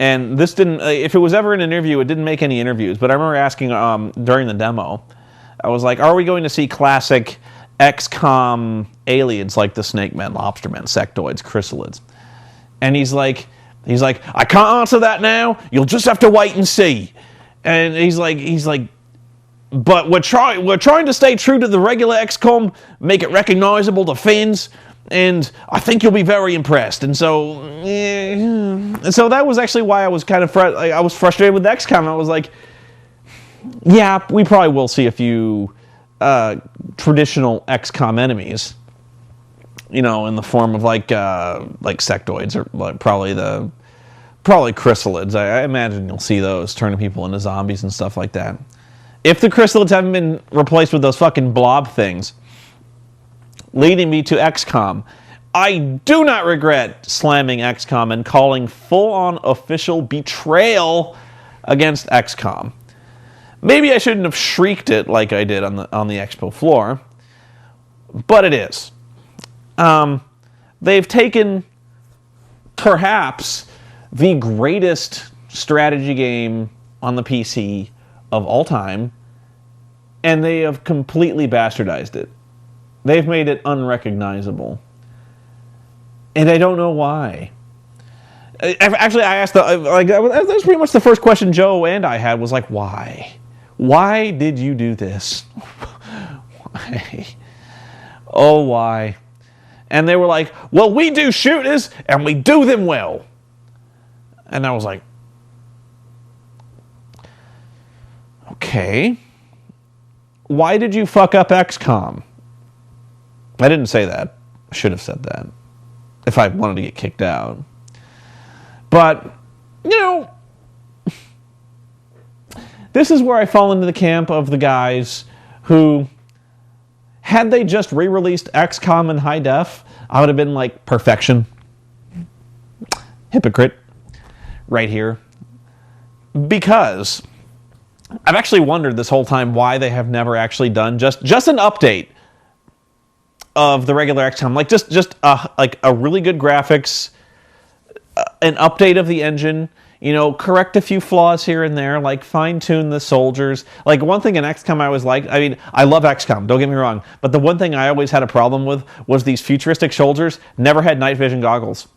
and this didn't, if it was ever an interview, it didn't make any interviews, but I remember asking during the demo, I was like, are we going to see classic XCOM aliens like the Snake Men, Lobster Men, Sectoids, Chrysalids? And he's like, I can't answer that now, you'll just have to wait and see. And he's like, but we're trying to stay true to the regular XCOM, make it recognizable to fans, and I think you'll be very impressed. And so that was actually why I was kind of I was frustrated with XCOM. I was like, yeah, we probably will see a few traditional XCOM enemies, you know, in the form of like sectoids or like probably chrysalids. I imagine you'll see those turning people into zombies and stuff like that. If the chrysalids haven't been replaced with those fucking blob things. Leading me to XCOM. I do not regret slamming XCOM and calling full-on official betrayal against XCOM. Maybe I shouldn't have shrieked it like I did on the expo floor, but it is. They've taken perhaps the greatest strategy game on the PC of all time, and they have completely bastardized it. They've made it unrecognizable. And I don't know why. Actually, I asked that was pretty much the first question Joe and I had was like, why? Why did you do this? Why? Oh, why? And they were like, well, we do shooters and we do them well. And I was like, okay. Why did you fuck up XCOM? I didn't say that. I should have said that if I wanted to get kicked out. But, this is where I fall into the camp of the guys who, had they just re-released XCOM in high def, I would have been like, perfection. Hypocrite. Right here. Because I've actually wondered this whole time why they have never actually done just an update of the regular XCOM. Like, just a really good graphics, an update of the engine, correct a few flaws here and there, like fine-tune the soldiers. Like, one thing in XCOM I always liked, I mean, I love XCOM, don't get me wrong, but the one thing I always had a problem with was these futuristic soldiers never had night vision goggles.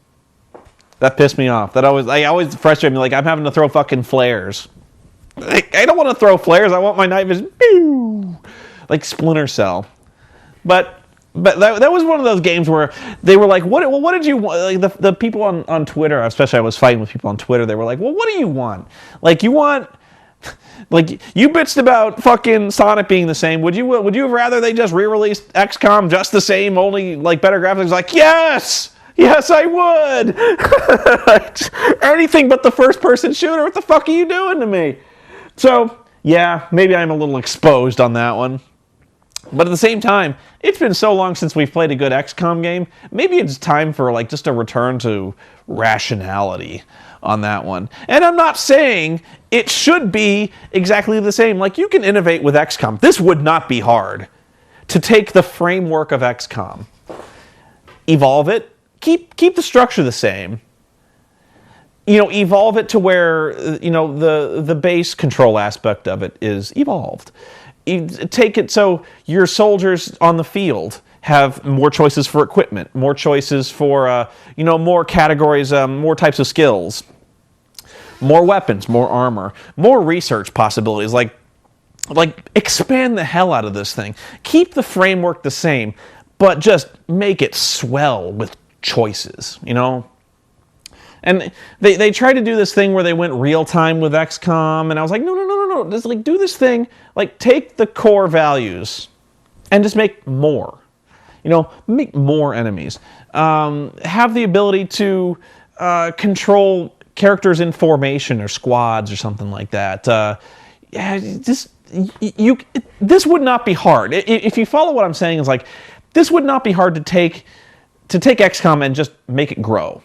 That pissed me off. That always frustrated me, like, I'm having to throw fucking flares. Like, I don't want to throw flares, I want my night vision, pew! Like Splinter Cell. But that was one of those games where they were like, what did you want? Like the people on Twitter, especially I was fighting with people on Twitter, they were like, well, what do you want? Like, you bitched about fucking Sonic being the same. Would you have rather they just re-released XCOM just the same, only like better graphics? Like, yes, I would. Anything but the first-person shooter. What the fuck are you doing to me? So, yeah, maybe I'm a little exposed on that one. But at the same time, it's been so long since we've played a good XCOM game, maybe it's time for like just a return to rationality on that one. And I'm not saying it should be exactly the same. Like, you can innovate with XCOM. This would not be hard to take the framework of XCOM, evolve it, keep the structure the same. Evolve it to where, the base control aspect of it is evolved. Take it so your soldiers on the field have more choices for equipment, more choices for, more categories, more types of skills, more weapons, more armor, more research possibilities. Like expand the hell out of this thing. Keep the framework the same, but just make it swell with choices, And they tried to do this thing where they went real time with XCOM, and I was like, no. Just like do this thing, like take the core values and just make more. Make more enemies. Have the ability to control characters in formation or squads or something like that. This would not be hard. If you follow what I'm saying, is like this would not be hard to take XCOM and just make it grow.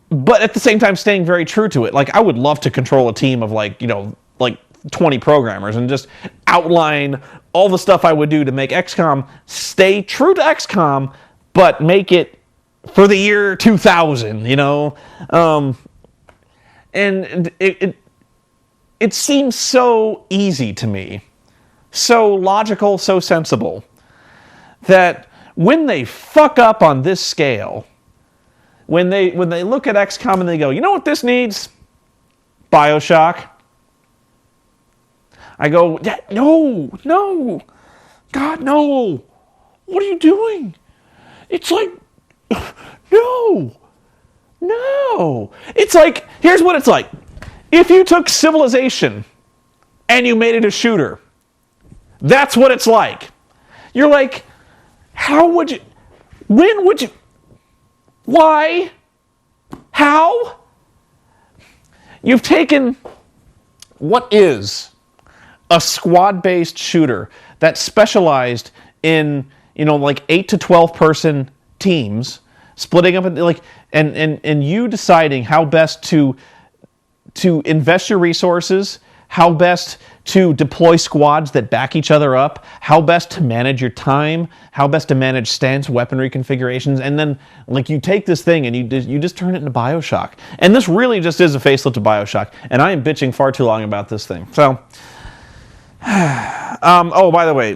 But at the same time, staying very true to it. Like, I would love to control a team of like 20 programmers and just outline all the stuff I would do to make XCOM stay true to XCOM, but make it for the year 2000, and it seems so easy to me, so logical, so sensible, that when they fuck up on this scale, when they look at XCOM and they go, you know what this needs? BioShock. I go, yeah, no, God, no. What are you doing? It's like, no. It's like, here's what it's like. If you took Civilization and you made it a shooter, that's what it's like. You're like, when would you, why, how? You've taken what is a squad-based shooter that specialized in, 8 to 12 person teams, splitting up and you deciding how best to invest your resources, how best to deploy squads that back each other up, how best to manage your time, how best to manage stance weaponry configurations, and then you take this thing and you just turn it into BioShock. And this really just is a facelift of BioShock, and I am bitching far too long about this thing. So, oh, by the way,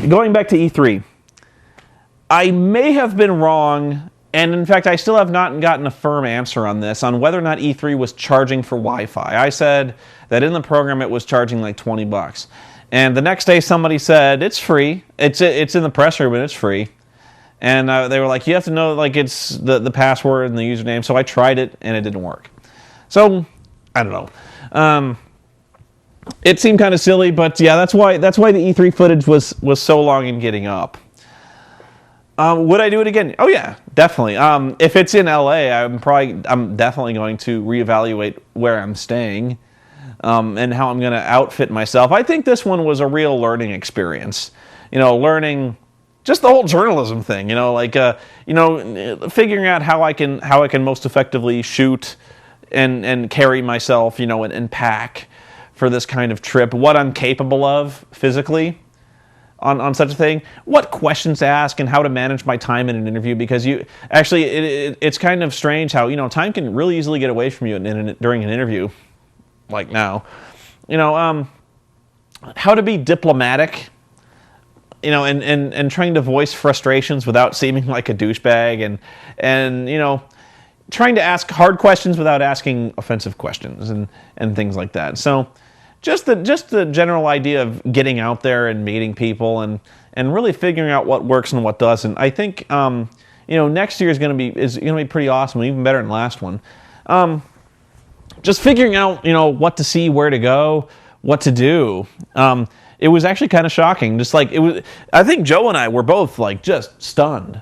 going back to E3, I may have been wrong And in fact, I still have not gotten a firm answer on this, on whether or not E3 was charging for Wi-Fi. I said that in the program it was charging like $20. And the next day somebody said, it's free. It's in the press room and it's free. And they were like, you have to know like it's the password and the username. So I tried it and it didn't work. So, I don't know. It seemed kind of silly, but yeah, that's why the E3 footage was so long in getting up. Would I do it again? Oh yeah, definitely. If it's in LA, I'm definitely going to reevaluate where I'm staying, and how I'm going to outfit myself. I think this one was a real learning experience. Learning just the whole journalism thing. Figuring out how I can most effectively shoot and carry myself, and pack for this kind of trip. What I'm capable of physically. On such a thing, what questions to ask and how to manage my time in an interview, because it's kind of strange how time can really easily get away from you during an interview, like now. How to be diplomatic, and trying to voice frustrations without seeming like a douchebag, and trying to ask hard questions without asking offensive questions and things like that. So. Just the general idea of getting out there and meeting people and really figuring out what works and what doesn't. I think next year is going to be pretty awesome, even better than the last one. Just figuring out what to see, where to go, what to do. It was actually kind of shocking. Just like it was, I think Joe and I were both like just stunned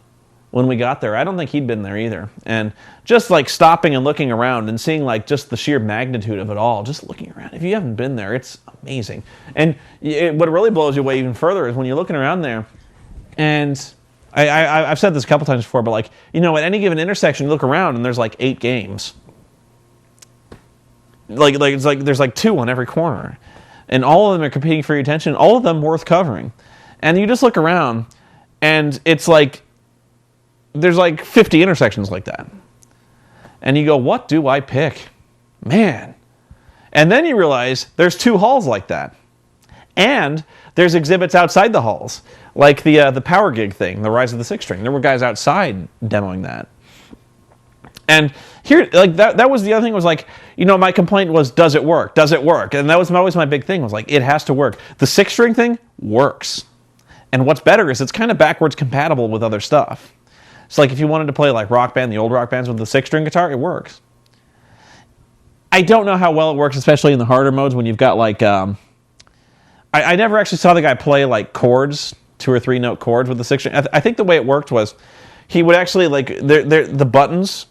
when we got there. I don't think he'd been there either. And just like stopping and looking around and seeing like just the sheer magnitude of it all, just looking around. If you haven't been there, it's amazing. And what really blows you away even further is when you're looking around there, and I've said this a couple times before, but like, at any given intersection, you look around and there's like 8 games. Like it's like there's like 2 on every corner. And all of them are competing for your attention, all of them worth covering. And you just look around and it's like, there's like 50 intersections like that. And you go, what do I pick? Man. And then you realize there's 2 halls like that. And there's exhibits outside the halls. Like the Power Gig thing, the Rise of the Six String. There were guys outside demoing that. And here, like that was the other thing, was like, my complaint was, does it work? Does it work? And that was always my big thing, was like, it has to work. The 6 string thing works. And what's better is it's kind of backwards compatible with other stuff. So like if you wanted to play like Rock Band, the old Rock Bands with the 6-string guitar, it works. I don't know how well it works, especially in the harder modes when you've got like... I never actually saw the guy play like chords, 2 or 3 note chords with the 6-string. I think the way it worked was he would actually like... the buttons,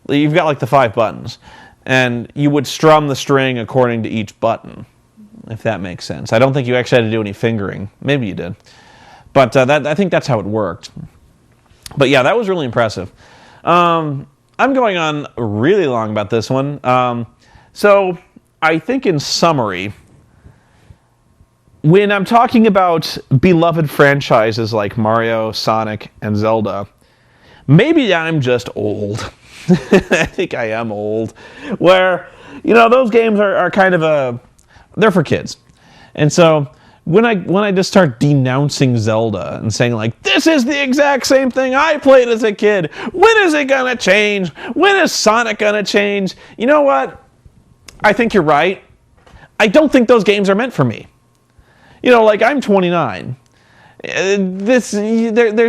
you've got like the 5 buttons, and you would strum the string according to each button, if that makes sense. I don't think you actually had to do any fingering. Maybe you did. But I think that's how it worked. But yeah, that was really impressive. I'm going on really long about this one. So I think in summary, when I'm talking about beloved franchises like Mario, Sonic, and Zelda, maybe I'm just old. I think I am old. Where, those games are kind of they're for kids. And so... When I just start denouncing Zelda and saying like, this is the exact same thing I played as a kid. When is it gonna change? When is Sonic gonna change? You know what? I think you're right. I don't think those games are meant for me. Like I'm 29. There's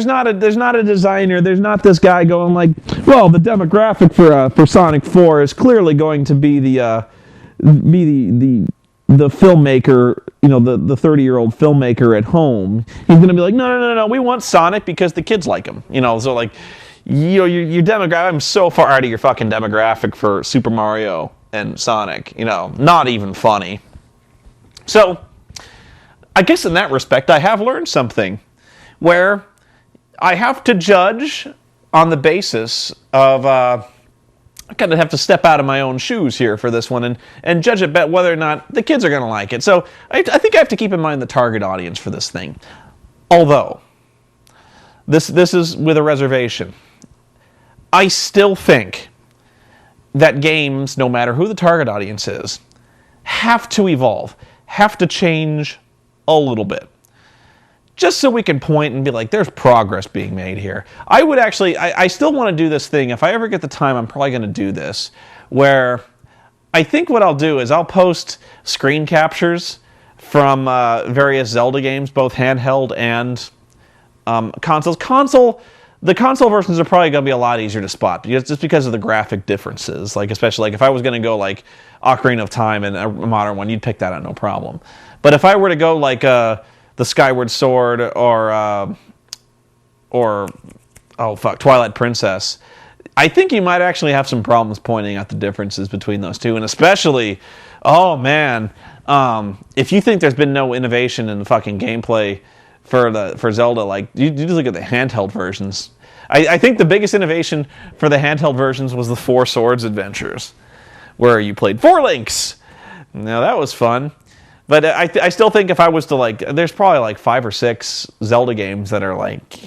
not a designer. There's not this guy going like, well, the demographic for Sonic 4 is clearly going to be the filmmaker, the 30-year-old filmmaker at home. He's going to be like, no, we want Sonic because the kids like him. So like, your demographic, I'm so far out of your fucking demographic for Super Mario and Sonic, not even funny. So, I guess in that respect, I have learned something where I have to judge on the basis of... I kind of have to step out of my own shoes here for this one and judge it whether or not the kids are going to like it. So I think I have to keep in mind the target audience for this thing. Although, this is with a reservation. I still think that games, no matter who the target audience is, have to evolve, have to change a little bit. just so we can point and be like, there's progress being made here. I would actually, I still want to do this thing. If I ever get the time, I'm probably going to do this, where I think what I'll do is I'll post screen captures from various Zelda games, both handheld and consoles. The console versions are probably going to be a lot easier to spot, just because of the graphic differences. Like, especially like if I was going to go like Ocarina of Time and a modern one, you'd pick that out no problem. But if I were to go like the Skyward Sword or Twilight Princess, I think you might actually have some problems pointing out the differences between those two, and especially, oh man, if you think there's been no innovation in the fucking gameplay for Zelda, like you just look at the handheld versions. I think the biggest innovation for the handheld versions was the Four Swords Adventures, where you played 4 Links. Now that was fun, but I still think if I was to like, there's probably like 5 or 6 Zelda games that are like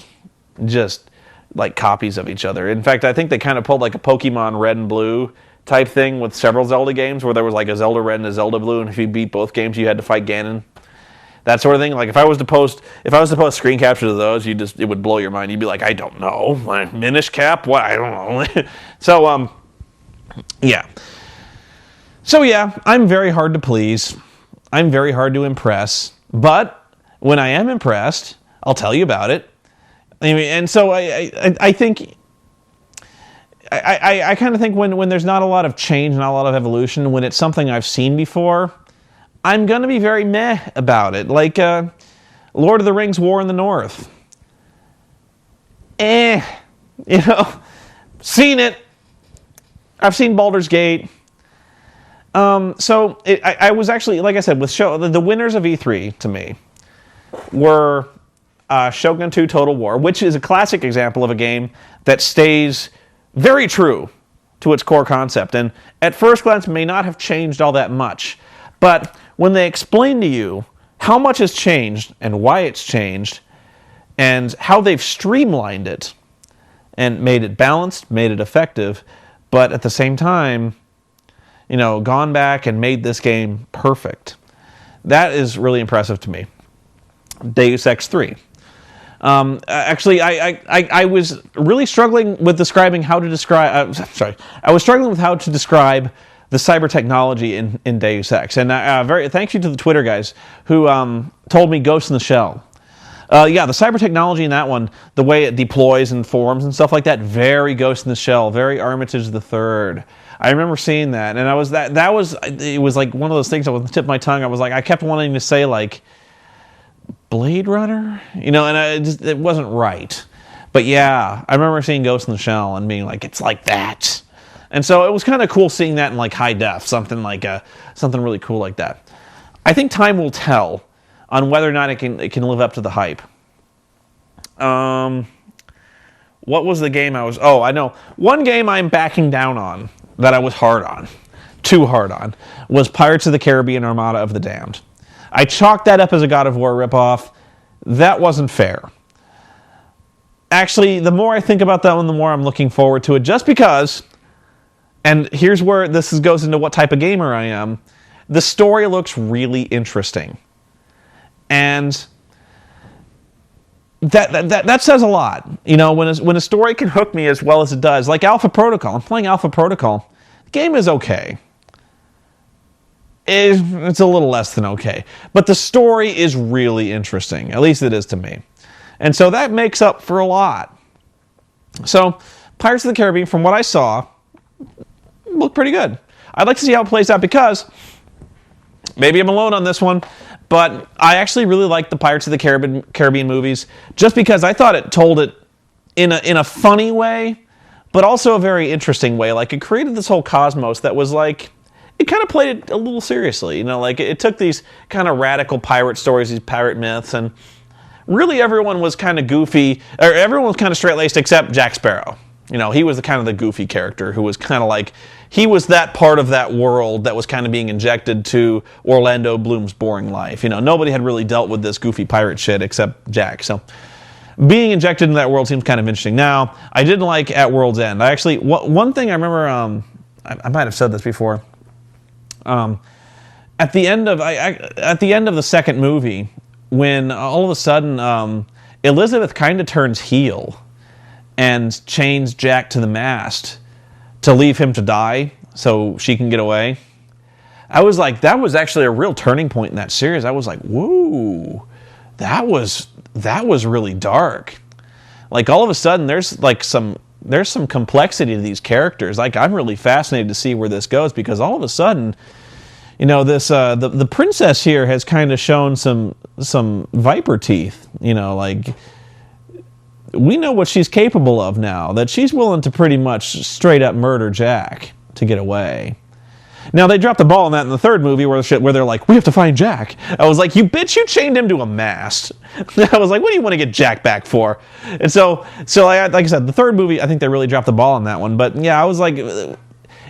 just like copies of each other. In fact, I think they kind of pulled like a Pokemon Red and Blue type thing with several Zelda games, where there was like a Zelda Red and a Zelda Blue, and if you beat both games, you had to fight Ganon. That sort of thing. Like if I was to post screen captures of those, it would blow your mind. You'd be like, I don't know, Minish Cap, what? I don't know. So yeah. So yeah, I'm very hard to please. I'm very hard to impress. But when I am impressed, I'll tell you about it. I mean, and so I think. I kind of think when there's not a lot of change, not a lot of evolution, when it's something I've seen before, I'm going to be very meh about it. Like Lord of the Rings War in the North. Seen it. I've seen Baldur's Gate. So I was actually, like I said, with the winners of E3 to me were Shogun 2 Total War, which is a classic example of a game that stays very true to its core concept, and at first glance may not have changed all that much. But when they explain to you how much has changed and why it's changed and how they've streamlined it and made it balanced, made it effective, but at the same time, gone back and made this game perfect, that is really impressive to me. Deus Ex 3. Actually, I was really struggling with describing how to describe. I was struggling with how to describe the cyber technology in Deus Ex, and thank you to the Twitter guys who told me Ghost in the Shell. Yeah, the cyber technology in that one, the way it deploys and forms and stuff like that, very Ghost in the Shell, very Armitage the Third. I remember seeing that, and it was like one of those things that was on the tip of my tongue. I was like, I kept wanting to say like Blade Runner, and it wasn't right. But yeah, I remember seeing Ghost in the Shell and being like, it's like that. And so it was kind of cool seeing that in like high def, something really cool like that. I think time will tell on whether or not it can live up to the hype. What was the game I know. One game I'm backing down on that I was too hard on, was Pirates of the Caribbean Armada of the Damned. I chalked that up as a God of War ripoff. That wasn't fair. Actually, the more I think about that one, the more I'm looking forward to it, just because, and here's where this goes into what type of gamer I am, the story looks really interesting. And that says a lot. When a story can hook me as well as it does, like Alpha Protocol. I'm playing Alpha Protocol. The game is okay. It's a little less than okay. But the story is really interesting. At least it is to me. And so that makes up for a lot. So, Pirates of the Caribbean, from what I saw, looked pretty good. I'd like to see how it plays out because, maybe I'm alone on this one, but I actually really liked the Pirates of the Caribbean movies just because I thought it told it in a funny way, but also a very interesting way. Like, it created this whole cosmos that was like, it kind of played it a little seriously, like it took these kind of radical pirate stories, these pirate myths, and really everyone was kind of goofy, or everyone was kind of straight-laced except Jack Sparrow. He was the kind of the goofy character who was kind of like, he was that part of that world that was kind of being injected to Orlando Bloom's boring life. Nobody had really dealt with this goofy pirate shit except Jack, so being injected into that world seems kind of interesting. Now, I didn't like At World's End. One thing I remember, I might have said this before, at the end of the second movie, when all of a sudden Elizabeth kind of turns heel and chains Jack to the mast to leave him to die so she can get away. I was like, that was actually a real turning point in that series. I was like, whoa, that was really dark. Like, all of a sudden, there's some complexity to these characters. Like, I'm really fascinated to see where this goes, because all of a sudden, you know, this the princess here has kind of shown some viper teeth. You know, like, we know what she's capable of now, that she's willing to pretty much straight up murder Jack to get away. Now, they dropped the ball on that in the third movie where they're like, we have to find Jack. I was like, you bitch, you chained him to a mast. I was like, what do you want to get Jack back for? And so like I said, the third movie, I think they really dropped the ball on that one. But yeah, I was like,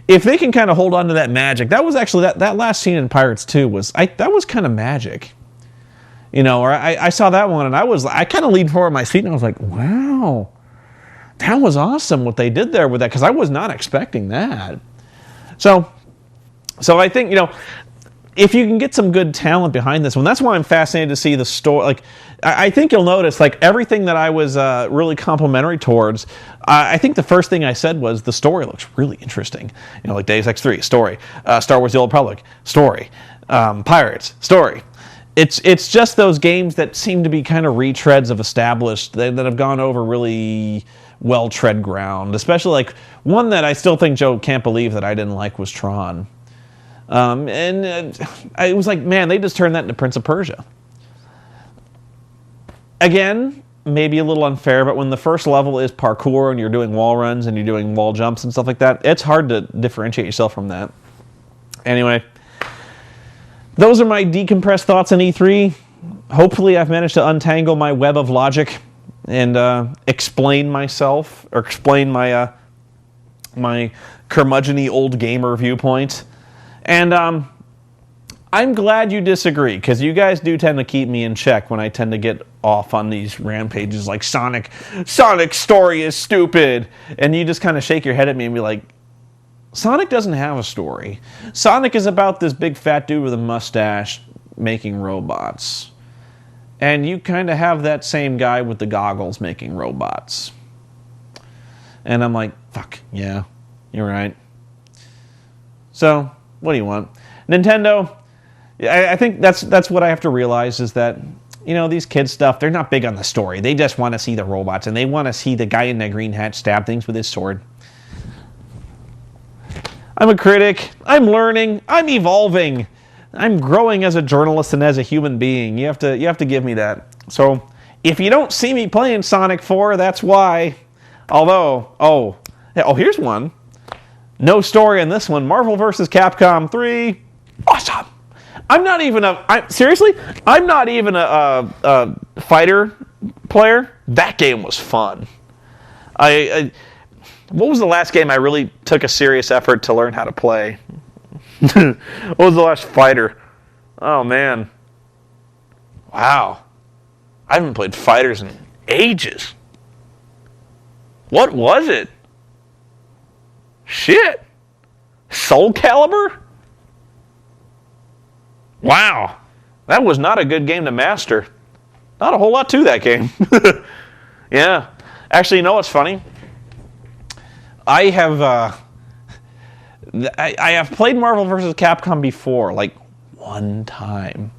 if they can kind of hold on to that magic, that was actually, that last scene in Pirates 2 that was kind of magic. You know, or I saw that one and I kind of leaned forward in my seat and I was like, wow, that was awesome what they did there with that, because I was not expecting that. So I think, you know, if you can get some good talent behind this one, that's why I'm fascinated to see the story. Like, I think you'll notice, like, everything that I was really complimentary towards, I think the first thing I said was the story looks really interesting. You know, like Deus Ex 3, story. Star Wars The Old Republic, story. Pirates, story. It's just those games that seem to be kind of retreads of established, that have gone over really well-tread ground. Especially, like, one that I still think Joe can't believe that I didn't like was Tron. I was like, man, they just turned that into Prince of Persia. Again, maybe a little unfair, but when the first level is parkour and you're doing wall runs and you're doing wall jumps and stuff like that, it's hard to differentiate yourself from that. Anyway, those are my decompressed thoughts on E3. Hopefully I've managed to untangle my web of logic and explain myself, or explain my my curmudgeon-y old gamer viewpoint. And I'm glad you disagree, because you guys do tend to keep me in check when I tend to get off on these rampages like Sonic's story is stupid. And you just kind of shake your head at me and be like, Sonic doesn't have a story. Sonic is about this big fat dude with a mustache making robots. And you kind of have that same guy with the goggles making robots. And I'm like, fuck, yeah, you're right. So, what do you want? Nintendo, I think that's what I have to realize, is that, you know, these kids stuff, they're not big on the story. They just want to see the robots, and they want to see the guy in the green hat stab things with his sword. I'm a critic. I'm learning. I'm evolving. I'm growing as a journalist and as a human being. You have to give me that. So, if you don't see me playing Sonic 4, that's why. Although, here's one. No story in this one. Marvel vs. Capcom 3. Awesome. I'm not even a fighter player. That game was fun. What was the last game I really took a serious effort to learn how to play? What was the last fighter? Oh, man. Wow. I haven't played fighters in ages. What was it? Shit. Soul Calibur? Wow. That was not a good game to master. Not a whole lot to that game. Yeah. Actually, you know what's funny? I have played Marvel vs. Capcom before, like one time.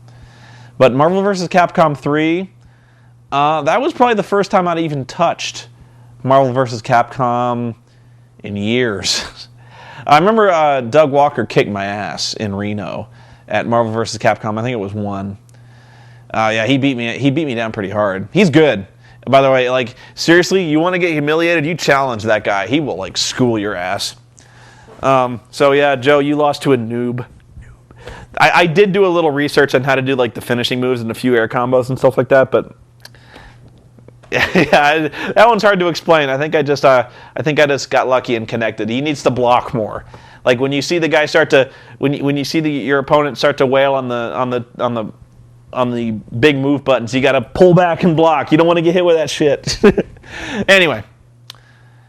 But Marvel vs. Capcom 3, that was probably the first time I'd even touched Marvel vs. Capcom in years. I remember Doug Walker kicked my ass in Reno at Marvel vs. Capcom. I think it was 1. Yeah, he beat me down pretty hard. He's good. By the way, like, seriously, you want to get humiliated? You challenge that guy. He will, like, school your ass. So, yeah, Joe, you lost to a noob. I did do a little research on how to do, like, the finishing moves and a few air combos and stuff like that, but yeah, that one's hard to explain. I think I just got lucky and connected. He needs to block more. Like, when you see the guy when you see your opponent start to wail on the big move buttons, you got to pull back and block. You don't want to get hit with that shit. Anyway,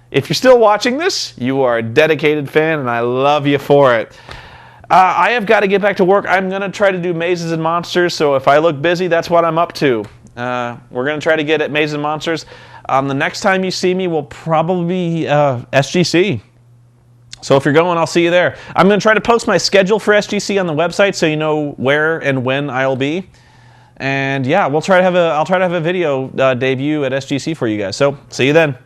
if you're still watching this, you are a dedicated fan, and I love you for it. I have got to get back to work. I'm going to try to do Mazes and Monsters, so if I look busy, that's what I'm up to. We're going to try to get at Mazes and Monsters. The next time you see me will probably be SGC. So if you're going, I'll see you there. I'm going to try to post my schedule for SGC on the website so you know where and when I'll be. And yeah, I'll try to have a video debut at SGC for you guys. So see you then.